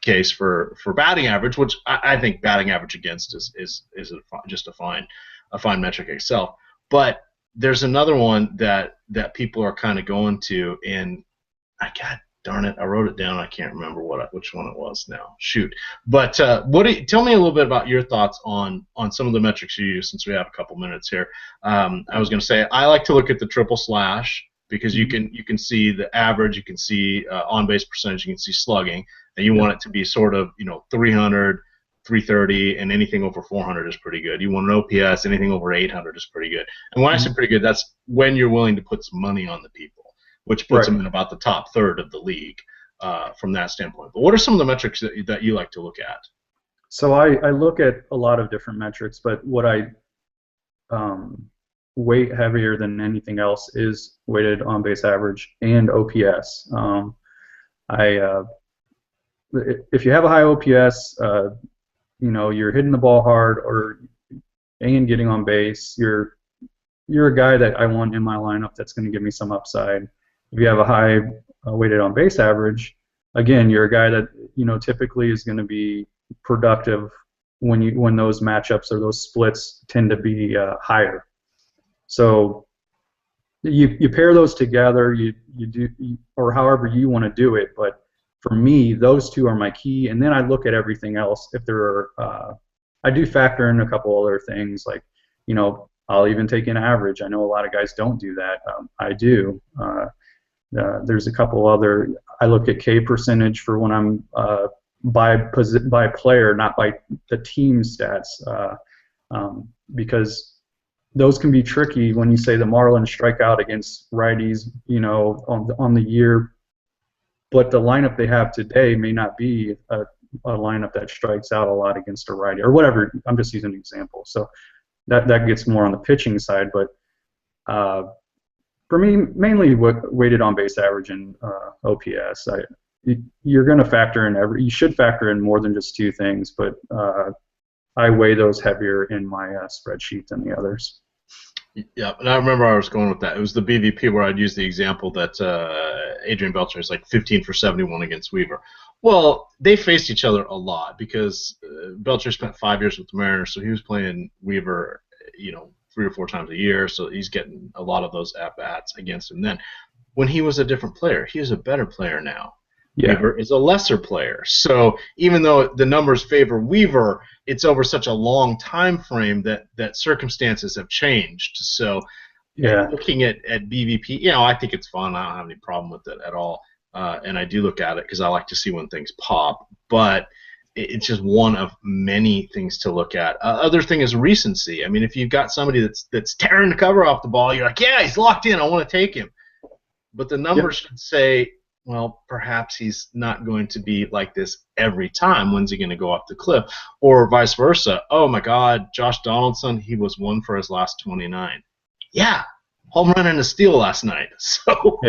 case for batting average, which I think batting average against is just a fine metric itself. But there's another one that people are kind of going to, and God darn it, I wrote it down. I can't remember which one it was now. Shoot. But tell me a little bit about your thoughts on some of the metrics you use, since we have a couple minutes here. I was going to say I like to look at the triple slash because you can see the average, you can see on base percentage, you can see slugging, and you want it to be sort of 300, 330, and anything over 400 is pretty good. You want an OPS, anything over 800 is pretty good. And when I say pretty good, that's when you're willing to put some money on the people, which puts them in about the top third of the league from that standpoint. But what are some of the metrics that you like to look at? So I look at a lot of different metrics, but what I weight heavier than anything else is weighted on base average and OPS. If you have a high OPS, you're hitting the ball hard and getting on base, you're a guy that I want in my lineup that's going to give me some upside. If you have a high weighted on base average, again, you're a guy that typically is going to be productive when those matchups or those splits tend to be higher. So you pair those together, you do, or however you want to do it. But for me, those two are my key, and then I look at everything else. If there are, I do factor in a couple other things, like I'll even take an average. I know a lot of guys don't do that. I do. There's a couple other. I look at K percentage for when I'm by player, not by the team stats, because those can be tricky when you say the Marlins strike out against righties, on the year, but the lineup they have today may not be a lineup that strikes out a lot against a righty or whatever. I'm just using an example. So that gets more on the pitching side, but for me, mainly weighted on base average and OPS. You're going to factor in you should factor in more than just two things, but I weigh those heavier in my spreadsheet than the others. Yeah, and I remember I was going with that. It was the BVP where I'd use the example that Adrian Beltre is like 15 for 71 against Weaver. Well, they faced each other a lot because Beltre spent 5 years with the Mariners, so he was playing Weaver, 3 or 4 times a year, so he's getting a lot of those at-bats against him then. When he was a different player, he is a better player now. Yeah. Weaver is a lesser player. So even though the numbers favor Weaver, it's over such a long time frame that circumstances have changed. So looking at BVP, I think it's fun. I don't have any problem with it at all. And I do look at it because I like to see when things pop. But it's just one of many things to look at. Other thing is recency. I mean, if you've got somebody that's tearing the cover off the ball, you're like, yeah, he's locked in. I want to take him. But the numbers should say, well, perhaps he's not going to be like this every time. When's he going to go off the cliff? Or vice versa. Oh, my God, Josh Donaldson, he was 1 for his last 29. Yeah, home run and a steal last night. So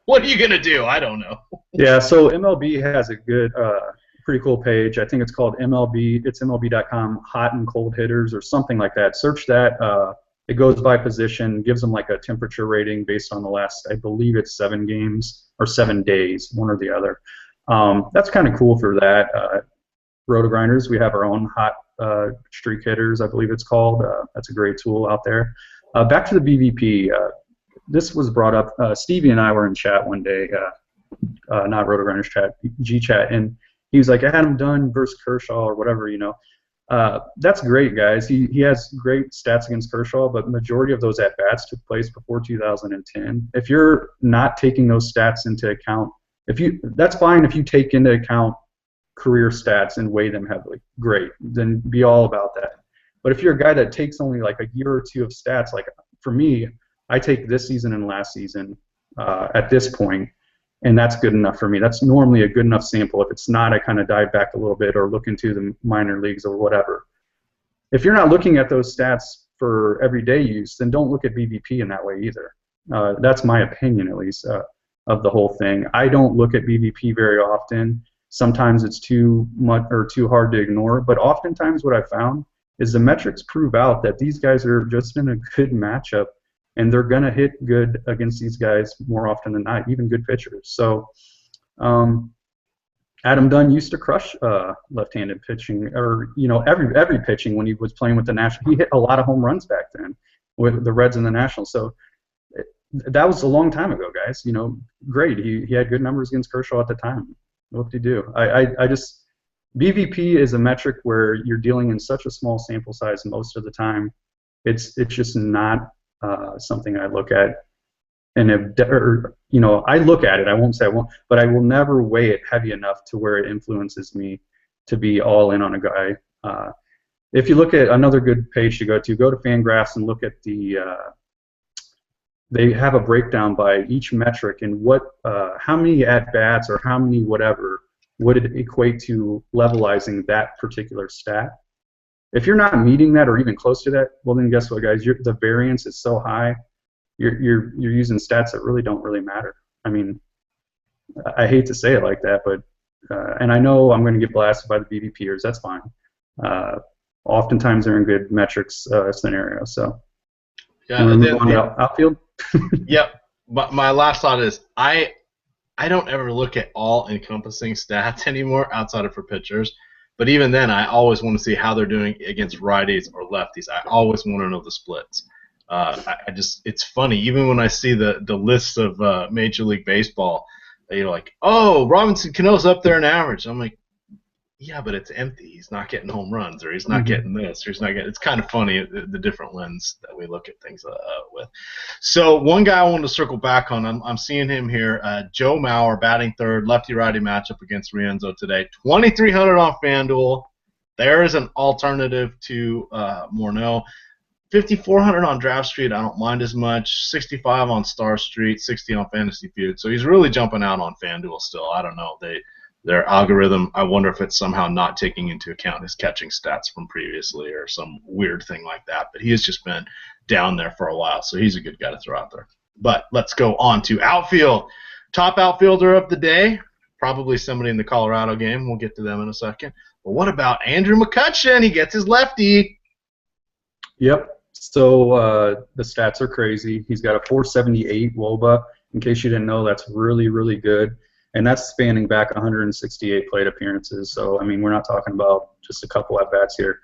what are you going to do? I don't know. Yeah, so MLB has a good, pretty cool page. I think it's called MLB. It's MLB.com, hot and cold hitters or something like that. Search that. It goes by position, gives them like a temperature rating based on the last, I believe it's 7 games or 7 days, one or the other. That's kind of cool for that. Roto-Grinders, we have our own hot streak hitters, I believe it's called. That's a great tool out there. Back to the BVP. This was brought up. Stevie and I were in chat one day, not Roto-Grinders chat, G-chat, and he was like, Adam Dunn versus Kershaw or whatever, That's great, guys. He has great stats against Kershaw, but majority of those at-bats took place before 2010. If you're not taking those stats into account, that's fine if you take into account career stats and weigh them heavily. Great. Then be all about that. But if you're a guy that takes only like a year or two of stats, like for me, I take this season and last season at this point, and that's good enough for me. That's normally a good enough sample. If it's not, I kind of dive back a little bit or look into the minor leagues or whatever. If you're not looking at those stats for everyday use, then don't look at BVP in that way either. That's my opinion, at least, of the whole thing. I don't look at BVP very often. Sometimes it's too much or too hard to ignore, but oftentimes what I found is the metrics prove out that these guys are just in a good matchup, and they're going to hit good against these guys more often than not, even good pitchers. So Adam Dunn used to crush left-handed pitching, or every pitching when he was playing with the Nationals. He hit a lot of home runs back then with the Reds and the Nationals. So that was a long time ago, guys. Great. He had good numbers against Kershaw at the time. What did he do? I just BVP is a metric where you're dealing in such a small sample size most of the time. It's just not something I look at, and I look at it. I won't say I won't, but I will never weigh it heavy enough to where it influences me to be all in on a guy If you look at another good page to go to Fangraphs and look at they have a breakdown by each metric and how many at-bats or how many whatever would it equate to levelizing that particular stat. If you're not meeting that or even close to that, well then guess what, guys? The variance is so high. You're using stats that really don't really matter. I mean, I hate to say it like that, but and I know I'm going to get blasted by the BBPers. That's fine. Oftentimes they're in good metrics scenarios. So yeah, move on to outfield. Yep. But my last thought is I don't ever look at all encompassing stats anymore outside of for pitchers. But even then, I always want to see how they're doing against righties or lefties. I always want to know the splits. It's funny. Even when I see the lists of Major League Baseball, you're like, oh, Robinson Cano's up there in average. I'm like, yeah, but it's empty. He's not getting home runs, or he's not getting this, or he's not getting. It's kind of funny the different lens that we look at things with. So one guy I wanted to circle back on. I'm seeing him here. Joe Mauer batting third, lefty-righty matchup against Rienzo today. 2,300 on FanDuel. There is an alternative to Morneau. 5,400 on Draft Street, I don't mind as much. 65 on Star Street, 60 on Fantasy Feud. So he's really jumping out on FanDuel still. I don't know. Their algorithm, I wonder if it's somehow not taking into account his catching stats from previously or some weird thing like that. But he has just been down there for a while, so he's a good guy to throw out there. But let's go on to outfield. Top outfielder of the day, probably somebody in the Colorado game. We'll get to them in a second. But what about Andrew McCutchen? He gets his lefty. Yep. So the stats are crazy. He's got a 478 WOBA. In case you didn't know, that's really, really good. And that's spanning back 168 plate appearances. So, I mean, we're not talking about just a couple at-bats here.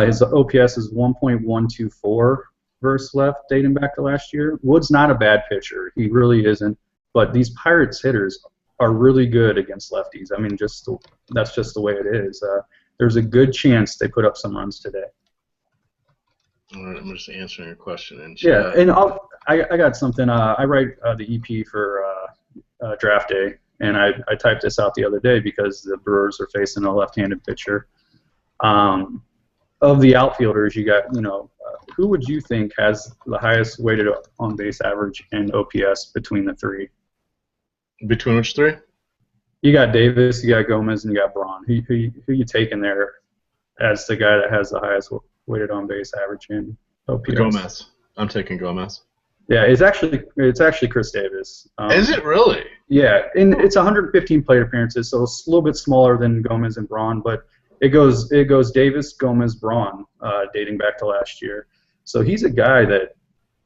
His OPS is 1.124 versus left dating back to last year. Wood's not a bad pitcher. He really isn't. But these Pirates hitters are really good against lefties. I mean, that's just the way it is. There's a good chance they put up some runs today. All right, I'm just answering your question. And yeah, and I got something. I write the EP for Draft Day, and I typed this out the other day because the Brewers are facing a left-handed pitcher. Of the outfielders, you got, who would you think has the highest weighted on-base average and OPS between the three? Between which three? You got Davis, you got Gomez, and you got Braun. Who you taking there as the guy that has the highest weighted on-base average and OPS? Gomez. I'm taking Gomez. Yeah, it's actually Chris Davis. Is it really? Yeah, and it's 115 plate appearances, so it's a little bit smaller than Gomez and Braun, but it goes Davis, Gomez, Braun, dating back to last year. So he's a guy that,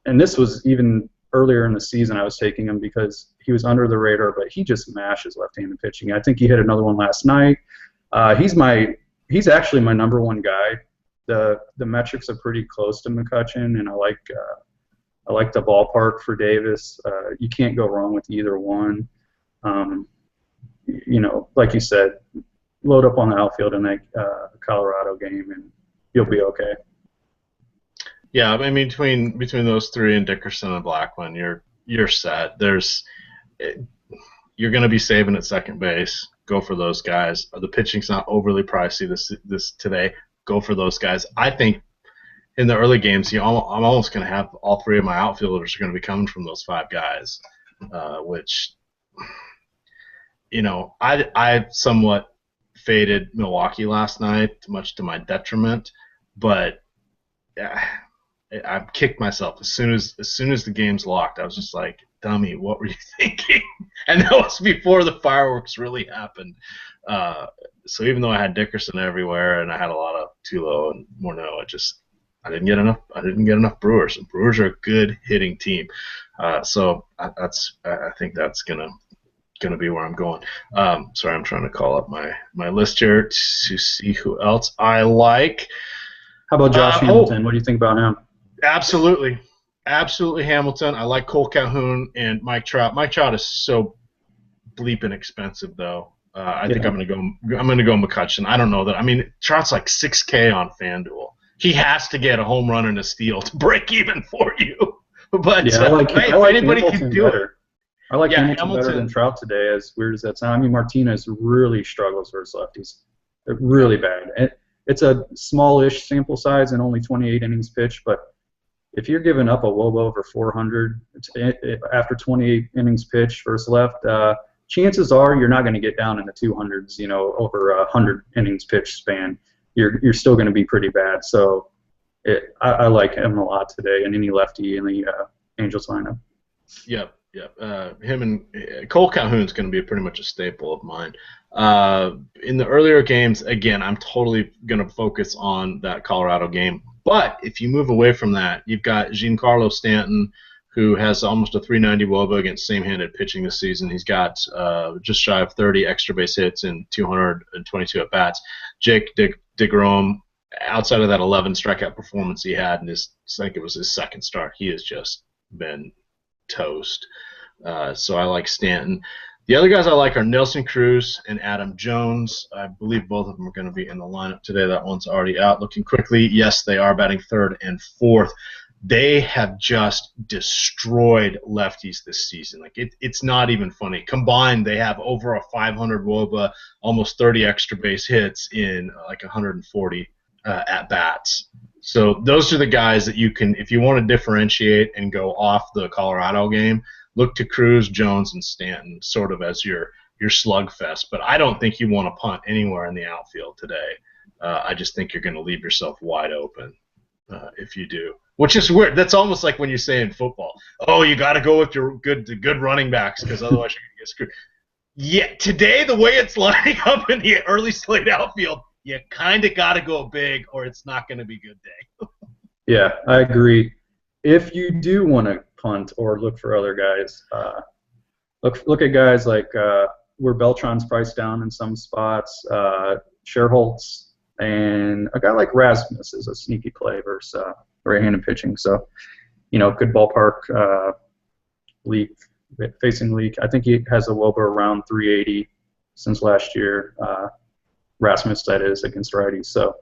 and this was even earlier in the season, I was taking him because he was under the radar, but he just mashes left-handed pitching. I think he hit another one last night. He's actually my number one guy. The metrics are pretty close to McCutchen, and I like the ballpark for Davis. You can't go wrong with either one. Like you said, load up on the outfield in that Colorado game, and you'll be okay. Yeah, I mean between those three and Dickerson and Blackman, you're set. You're going to be saving at second base. Go for those guys. The pitching's not overly pricey this today. Go for those guys. I think in the early games, I'm almost going to have all three of my outfielders are going to be coming from those five guys, which, I somewhat faded Milwaukee last night, much to my detriment, but I kicked myself as soon as the game's locked. I was just like, dummy, what were you thinking? And that was before the fireworks really happened. So even though I had Dickerson everywhere and I had a lot of Tulo and Morneau, I didn't get enough Brewers. And Brewers are a good hitting team. So I think that's gonna be where I'm going. Sorry, I'm trying to call up my list here to see who else I like. How about Josh Hamilton? What do you think about him? Absolutely Hamilton. I like Cole Calhoun and Mike Trout. Mike Trout is so bleeping expensive though. I think I'm gonna go McCutchen. I don't know that. I mean, Trout's like $6K on FanDuel. He has to get a home run and a steal to break even for you. But I like anybody Hamilton can do better. it. I like Hamilton better than Trout today, as weird as that sounds. I mean, Martinez really struggles versus lefties. They're really bad. it's a smallish sample size and only 28 innings pitched, but if you're giving up a WOBA over 400 after 28 innings pitched versus left, chances are you're not going to get down in the 200s, you know, over a 100 innings pitched span. You're still going to be pretty bad. So I like him a lot today, and any lefty in the Angels lineup. Yep. Him and Cole Calhoun's going to be pretty much a staple of mine. In the earlier games, again, I'm totally going to focus on that Colorado game. But if you move away from that, you've got Giancarlo Stanton, who has almost a 390 WOBA against same-handed pitching this season. He's got just shy of 30 extra base hits and 222 at-bats. Jake DeGrom, outside of that 11 strikeout performance he had in his, I think it was his second start, he has just been toast. So I like Stanton. The other guys I like are Nelson Cruz and Adam Jones. I believe both of them are going to be in the lineup today. That one's already out. Looking quickly, yes, they are batting third and fourth. They have just destroyed lefties this season. Like it's not even funny. Combined, they have over a 500 WOBA, almost 30 extra base hits in like 140 at-bats. So those are the guys that you can, if you want to differentiate and go off the Colorado game, look to Cruz, Jones, and Stanton sort of as your slugfest. But I don't think you want to punt anywhere in the outfield today. I just think you're going to leave yourself wide open if you do. Which is weird. That's almost like when you say in football, oh, you got to go with your good running backs because otherwise you're going to get screwed. Yeah, today the way it's lining up in the early slate outfield, you kind of got to go big or it's not going to be a good day. Yeah, I agree. If you do want to punt or look for other guys, look at guys like where Beltran's priced down in some spots, Scherholtz, and a guy like Rasmus is a sneaky play versus right-handed pitching. So, you know, good ballpark facing Leak. I think he has a WOBA around 380 since last year. Rasmus, that is, against righties. So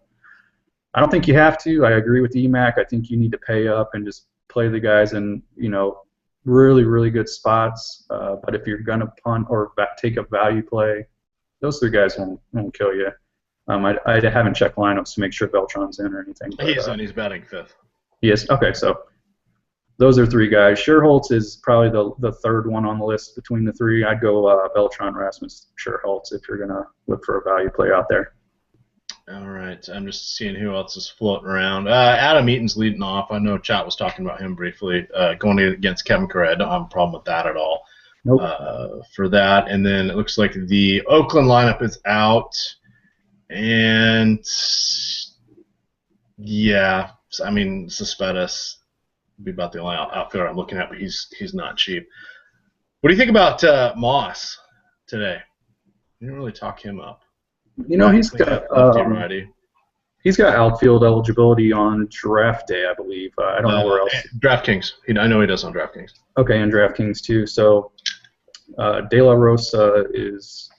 I don't think you have to. I agree with EMac. I think you need to pay up and just play the guys in, you know, really, really good spots. But if you're going to punt or take a value play, those three guys won't kill you. I haven't checked lineups to make sure Beltran's in or anything. But, he's in. He's batting fifth. He is? Okay, so those are three guys. Scherholtz is probably the third one on the list between the three. I'd go Beltran, Rasmus, Scherholtz if you're going to look for a value play out there. All right, I'm just seeing who else is floating around. Adam Eaton's leading off. I know Chat was talking about him briefly. Going against Kevin Correa, I don't have a problem with that at all. Nope. For that, and then it looks like the Oakland lineup is out, and yeah, I mean Cespedes would be about the only outfielder I'm looking at, but he's not cheap. What do you think about Moss today? You didn't really talk him up. You know, he's got outfield eligibility on draft day, I believe. I don't know where else. DraftKings. I know he does on DraftKings. Okay, and DraftKings too. So De La Rosa is,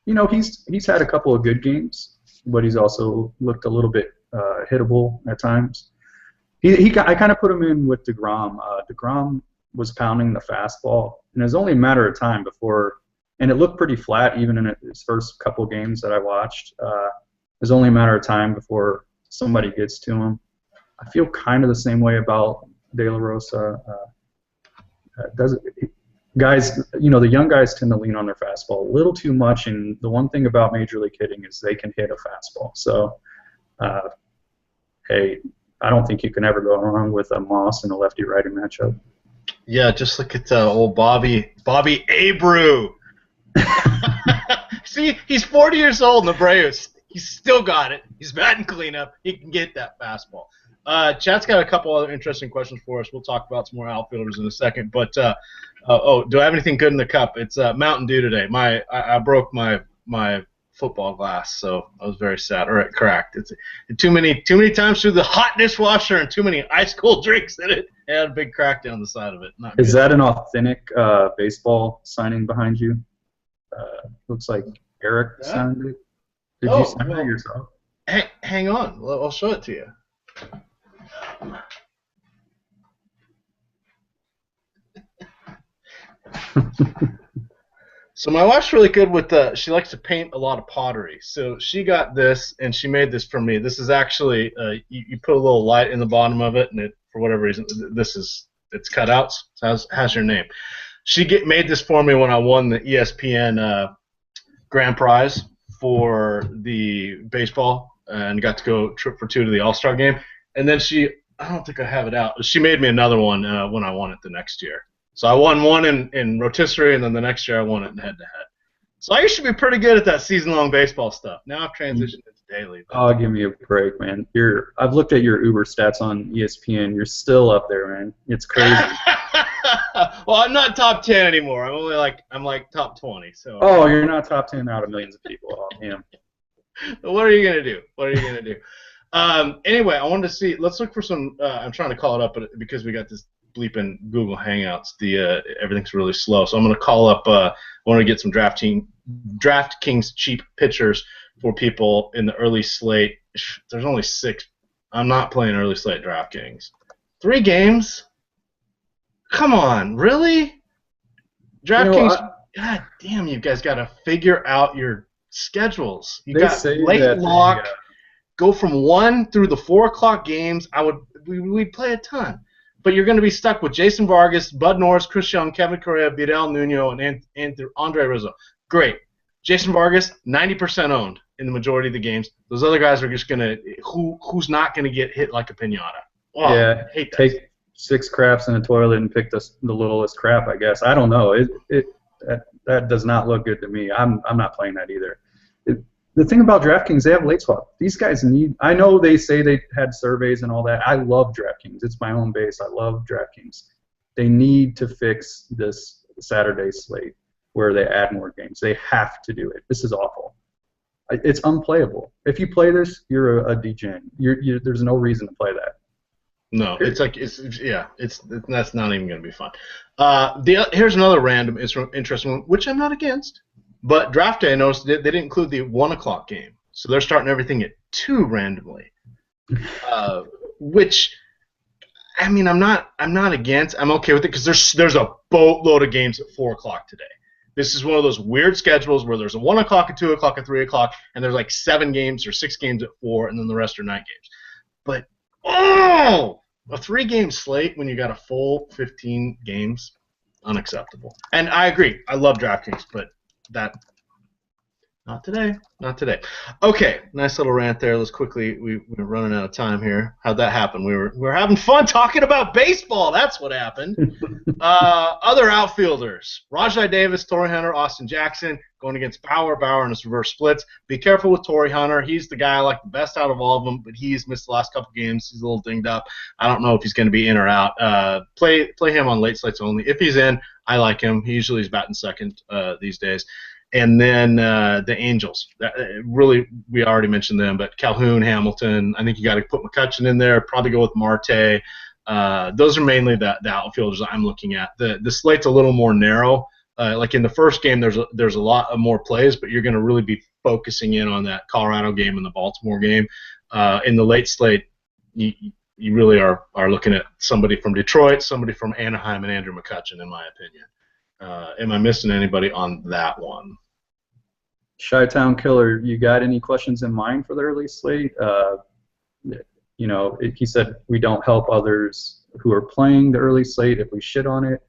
you know, he's had a couple of good games, but he's also looked a little bit hittable at times. I kind of put him in with DeGrom. DeGrom was pounding the fastball, and it was only a matter of time before. And it looked pretty flat even in his first couple games that I watched. It was only a matter of time before somebody gets to him. I feel kind of the same way about De La Rosa. Guys, you know, the young guys tend to lean on their fastball a little too much, and the one thing about Major League hitting is they can hit a fastball. So, hey, I don't think you can ever go wrong with a Moss in a lefty-righty matchup. Yeah, just look at old Bobby Abreu. See, he's 40 years old in the Braves. He's still got it. He's batting cleanup. He can get that fastball. Chat's got a couple other interesting questions for us. We'll talk about some more outfielders in a second. But do I have anything good in the cup? It's Mountain Dew today. I broke my football glass, so I was very sad. Or it cracked. It's too many times through the hot dishwasher and too many ice cold drinks in it. It had a big crack down the side of it. Not Is good. that an authentic baseball signing behind you? Looks like Eric signed it. Did you sign it yourself? Hang on. I'll show it to you. So my wife's really good with she likes to paint a lot of pottery. So she got this and she made this for me. This is actually you put a little light in the bottom of it, and it for whatever reason it's cutouts. So has your name. Made this for me when I won the ESPN grand prize for the baseball and got to go trip for two to the All-Star game. And then I don't think I have it out. She made me another one when I won it the next year. So I won one in rotisserie, and then the next year I won it in head-to-head. So I used to be pretty good at that season-long baseball stuff. Now I've transitioned into daily. Oh, give me a break, man. I've looked at your Uber stats on ESPN. You're still up there, man. It's crazy. Well, I'm not top 10 anymore. I'm like top 20. So. Oh, you're not top 10 out of millions of people. Oh, damn. What are you gonna do? Anyway, I wanted to see. Let's look for some. I'm trying to call it up, but because we got this bleeping Google Hangouts, everything's really slow. So I'm gonna call up. I want to get some DraftKings cheap pitchers for people in the early slate. There's only 6. I'm not playing early slate DraftKings. 3 games. Come on, really? DraftKings. God damn, you guys got to figure out your schedules. You got late lock. Go from 1 through the 4 o'clock games. We'd play a ton, but you're going to be stuck with Jason Vargas, Bud Norris, Chris Young, Kevin Correa, Vidal Nuno, and Andre Rizzo. Great. Jason Vargas, 90% owned in the majority of the games. Those other guys are just going to who's not going to get hit like a piñata. Oh, yeah, I hate that. Take 6 craps in a toilet and pick the littlest crap, I guess. I don't know. That does not look good to me. I'm not playing that either. The thing about DraftKings, they have late swap. These guys need. I know they say they had surveys and all that. I love DraftKings. It's my own base. I love DraftKings. They need to fix this Saturday slate where they add more games. They have to do it. This is awful. It's unplayable. If you play this, you're a degen. There's no reason to play that. No, that's not even going to be fun. Here's another random interesting one, which I'm not against. But Draft Day, I noticed they didn't include the 1 o'clock game, so they're starting everything at 2 randomly. Which, I mean, I'm not against. I'm okay with it because there's a boatload of games at 4 o'clock today. This is one of those weird schedules where there's a 1 o'clock, a 2 o'clock, a 3 o'clock, and there's like 7 games or 6 games at 4, and then the rest are night games. But a 3-game slate when you got a full 15 games, unacceptable. And I agree. I love DraftKings, but not today. Okay, nice little rant there. Let's quickly. We're running out of time here. How'd that happen? We were having fun talking about baseball. That's what happened. Other outfielders: Rajai Davis, Torrey Hunter, Austin Jackson going against Bauer. Bauer in his reverse splits. Be careful with Torrey Hunter. He's the guy I like the best out of all of them, but he's missed the last couple games. He's a little dinged up. I don't know if he's going to be in or out. Play him on late slates only. If he's in, I like him. He usually is batting second these days. And then the Angels. Really, we already mentioned them, but Calhoun, Hamilton. I think you got to put McCutchen in there. Probably go with Marte. Those are mainly the outfielders I'm looking at. The slate's a little more narrow. Like in the first game, there's a lot of more plays, but you're going to really be focusing in on that Colorado game and the Baltimore game. In the late slate, you really are looking at somebody from Detroit, somebody from Anaheim, and Andrew McCutchen, in my opinion. Am I missing anybody on that one? Chi-Town Killer, you got any questions in mind for the early slate? He said we don't help others who are playing the early slate if we shit on it.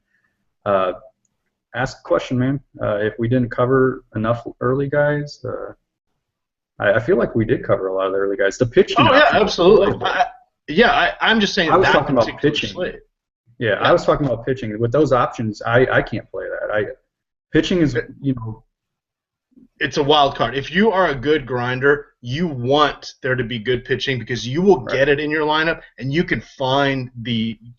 Ask a question, man. If we didn't cover enough early guys, I feel like we did cover a lot of the early guys. The pitching. Oh yeah, absolutely. I'm just saying. I was talking about pitching. Slate. Yeah, I was talking about pitching. With those options, I can't play that. Pitching is, It's a wild card. If you are a good grinder, you want there to be good pitching because you will get it in your lineup, and you can find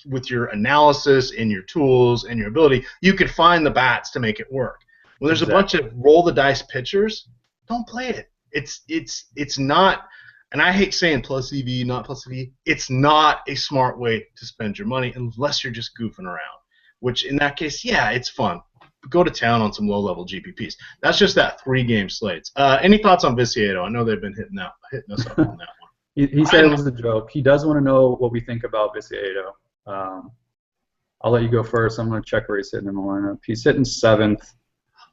with your analysis and your tools and your ability, you can find the bats to make it work. When there's a bunch of roll the dice pitchers, don't play it. It's not. And I hate saying plus EV, not plus EV. It's not a smart way to spend your money unless you're just goofing around, which in that case, yeah, it's fun. Go to town on some low-level GPPs. That's just that 3-game slates. Any thoughts on Viciedo? I know they've been hitting us up on that one. He said it was a joke. He does want to know what we think about Viciedo. I'll let you go first. I'm going to check where he's hitting in the lineup. He's hitting 7th.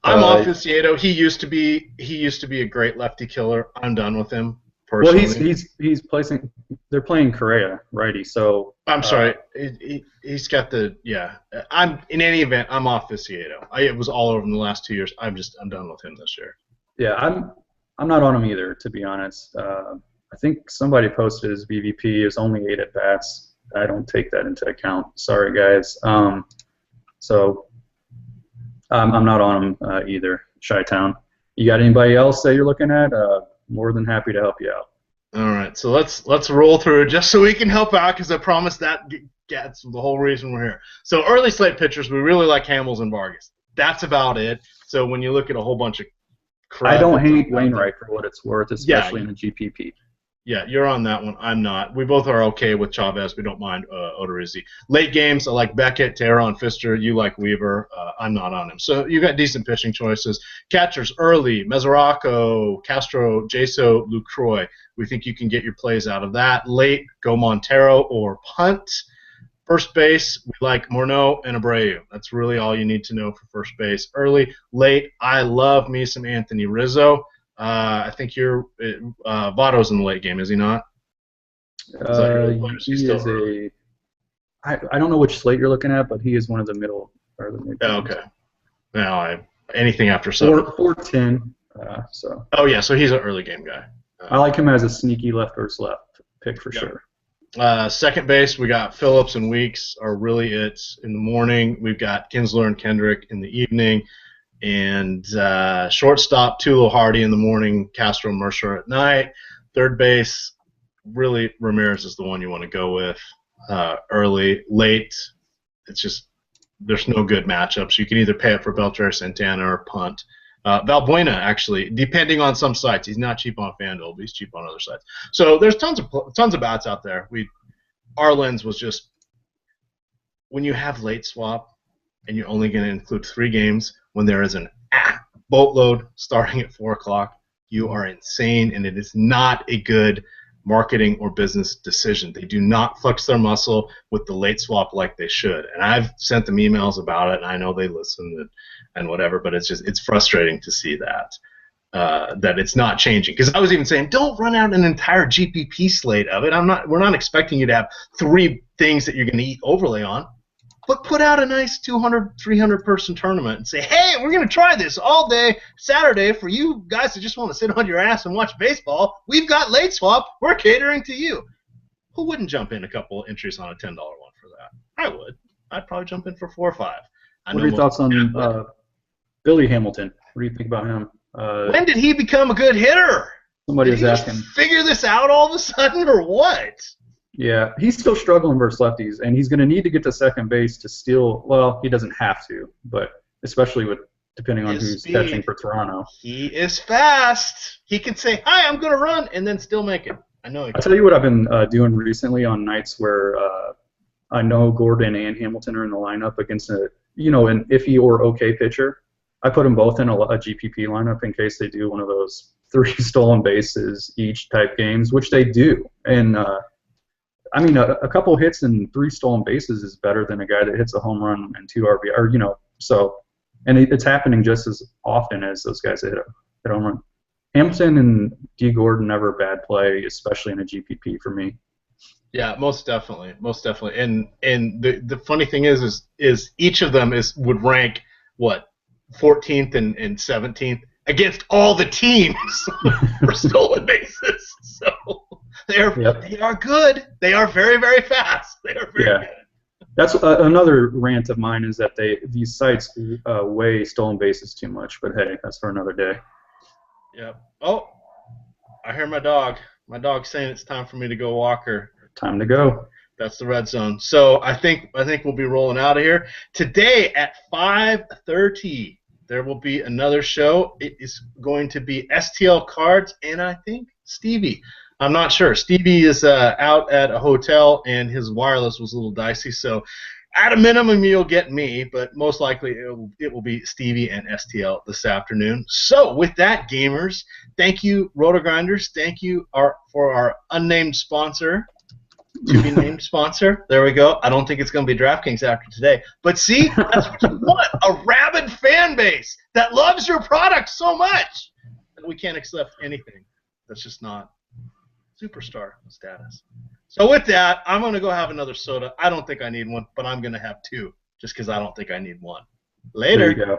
I'm off Viciedo. He used to be a great lefty killer. I'm done with him Well, personally. he's placing. They're playing Correa righty, so I'm sorry. He's got the yeah. I'm in any event. I'm off Viciedo. It was all over in the last 2 years. I'm done with him this year. yeah, I'm not on him either, to be honest. I think somebody posted his VVP is only 8 at bats. I don't take that into account. Sorry, guys. So I'm not on him either. Chi-Town. You got anybody else that you're looking at? More than happy to help you out. All right, so let's roll through just so we can help out because I promise that gets the whole reason we're here. So early slate pitchers, we really like Hamels and Vargas. That's about it. So when you look at a whole bunch of crud, I don't hate Wainwright for what it's worth, especially in the GPP. Yeah, you're on that one. I'm not. We both are okay with Chavez. We don't mind Odorizzi. Late games, I like Beckett, Teheran, Pfister. You like Weaver. I'm not on him. So you got decent pitching choices. Catchers, early, Mesoraco, Castro, Jaso, Lucroy. We think you can get your plays out of that. Late, go Montero or punt. First base, we like Morneau and Abreu. That's really all you need to know for first base. Early, late, I love me some Anthony Rizzo. I think Votto's in the late game, is he not? He is a. I don't know which slate you're looking at, but he is one of the middle or the mid. Oh, okay. Now anything after 7. 4-10. So. Oh yeah, so he's an early game guy. I like him as a sneaky left versus left pick for sure. Second base, we got Phillips and Weeks are really it in the morning. We've got Kinsler and Kendrick in the evening. And shortstop, Tulo Hardy in the morning, Castro and Mercer at night. Third base, really Ramirez is the one you want to go with. Early, late, it's just there's no good matchups. You can either pay it for Beltre, Santana, or punt. Valbuena, actually, depending on some sites, he's not cheap on FanDuel, but he's cheap on other sites. So there's tons of bats out there. Our lens was just when you have late swap and you're only going to include 3 games. When there is an boatload starting at 4 o'clock, you are insane, and it is not a good marketing or business decision. They do not flex their muscle with the late swap like they should. And I've sent them emails about it, and I know they listen and whatever, but it's frustrating to see that it's not changing. Because I was even saying, don't run out an entire GPP slate of it. We're not expecting you to have 3 things that you're going to eat overlay on. But put out a nice 200, 300 person tournament and say, hey, we're going to try this all day Saturday for you guys that just want to sit on your ass and watch baseball. We've got late swap. We're catering to you. Who wouldn't jump in a couple entries on a $10 one for that? I would. I'd probably jump in for 4 or 5. What are your thoughts on Billy Hamilton? What do you think about him? When did he become a good hitter? Somebody was asking. Figure this out all of a sudden or what? Yeah, he's still struggling versus lefties, and he's going to need to get to second base to steal. Well, he doesn't have to, but especially depending on who's catching for Toronto. He is fast. He can say, hi, I'm going to run, and then still make it. I know. I'll tell you what I've been doing recently on nights where I know Gordon and Hamilton are in the lineup against an iffy or okay pitcher. I put them both in a GPP lineup in case they do one of those 3 stolen bases each type games, which they do. And I mean, a couple hits and 3 stolen bases is better than a guy that hits a home run and 2 RBI, or so. And it's happening just as often as those guys that hit a home run. Hampton and D. Gordon never a bad play, especially in a GPP for me. Yeah, most definitely. And the funny thing is each of them would rank 14th and 17th against all the teams for stolen bases. So they are good. They are very, very fast. They are very good. That's another rant of mine is that these sites weigh stolen bases too much. But hey, that's for another day. Yeah. Oh, I hear my dog. My dog's saying it's time for me to go walk her. Time to go. That's the red zone. So I think we'll be rolling out of here today at 5:30. There will be another show. It is going to be STL Cards and I think Stevie. I'm not sure. Stevie is out at a hotel and his wireless was a little dicey. So at a minimum, you'll get me, but most likely it will be Stevie and STL this afternoon. So with that, gamers, thank you, Roto Grinders. Thank you for our unnamed sponsor. to be named sponsor. There we go. I don't think it's going to be DraftKings after today. But see, that's what you want, a rabid fan base that loves your product so much that we can't accept anything that's just not superstar status. So with that, I'm going to go have another soda. I don't think I need one, but I'm going to have two just because I don't think I need one. There you Later. go.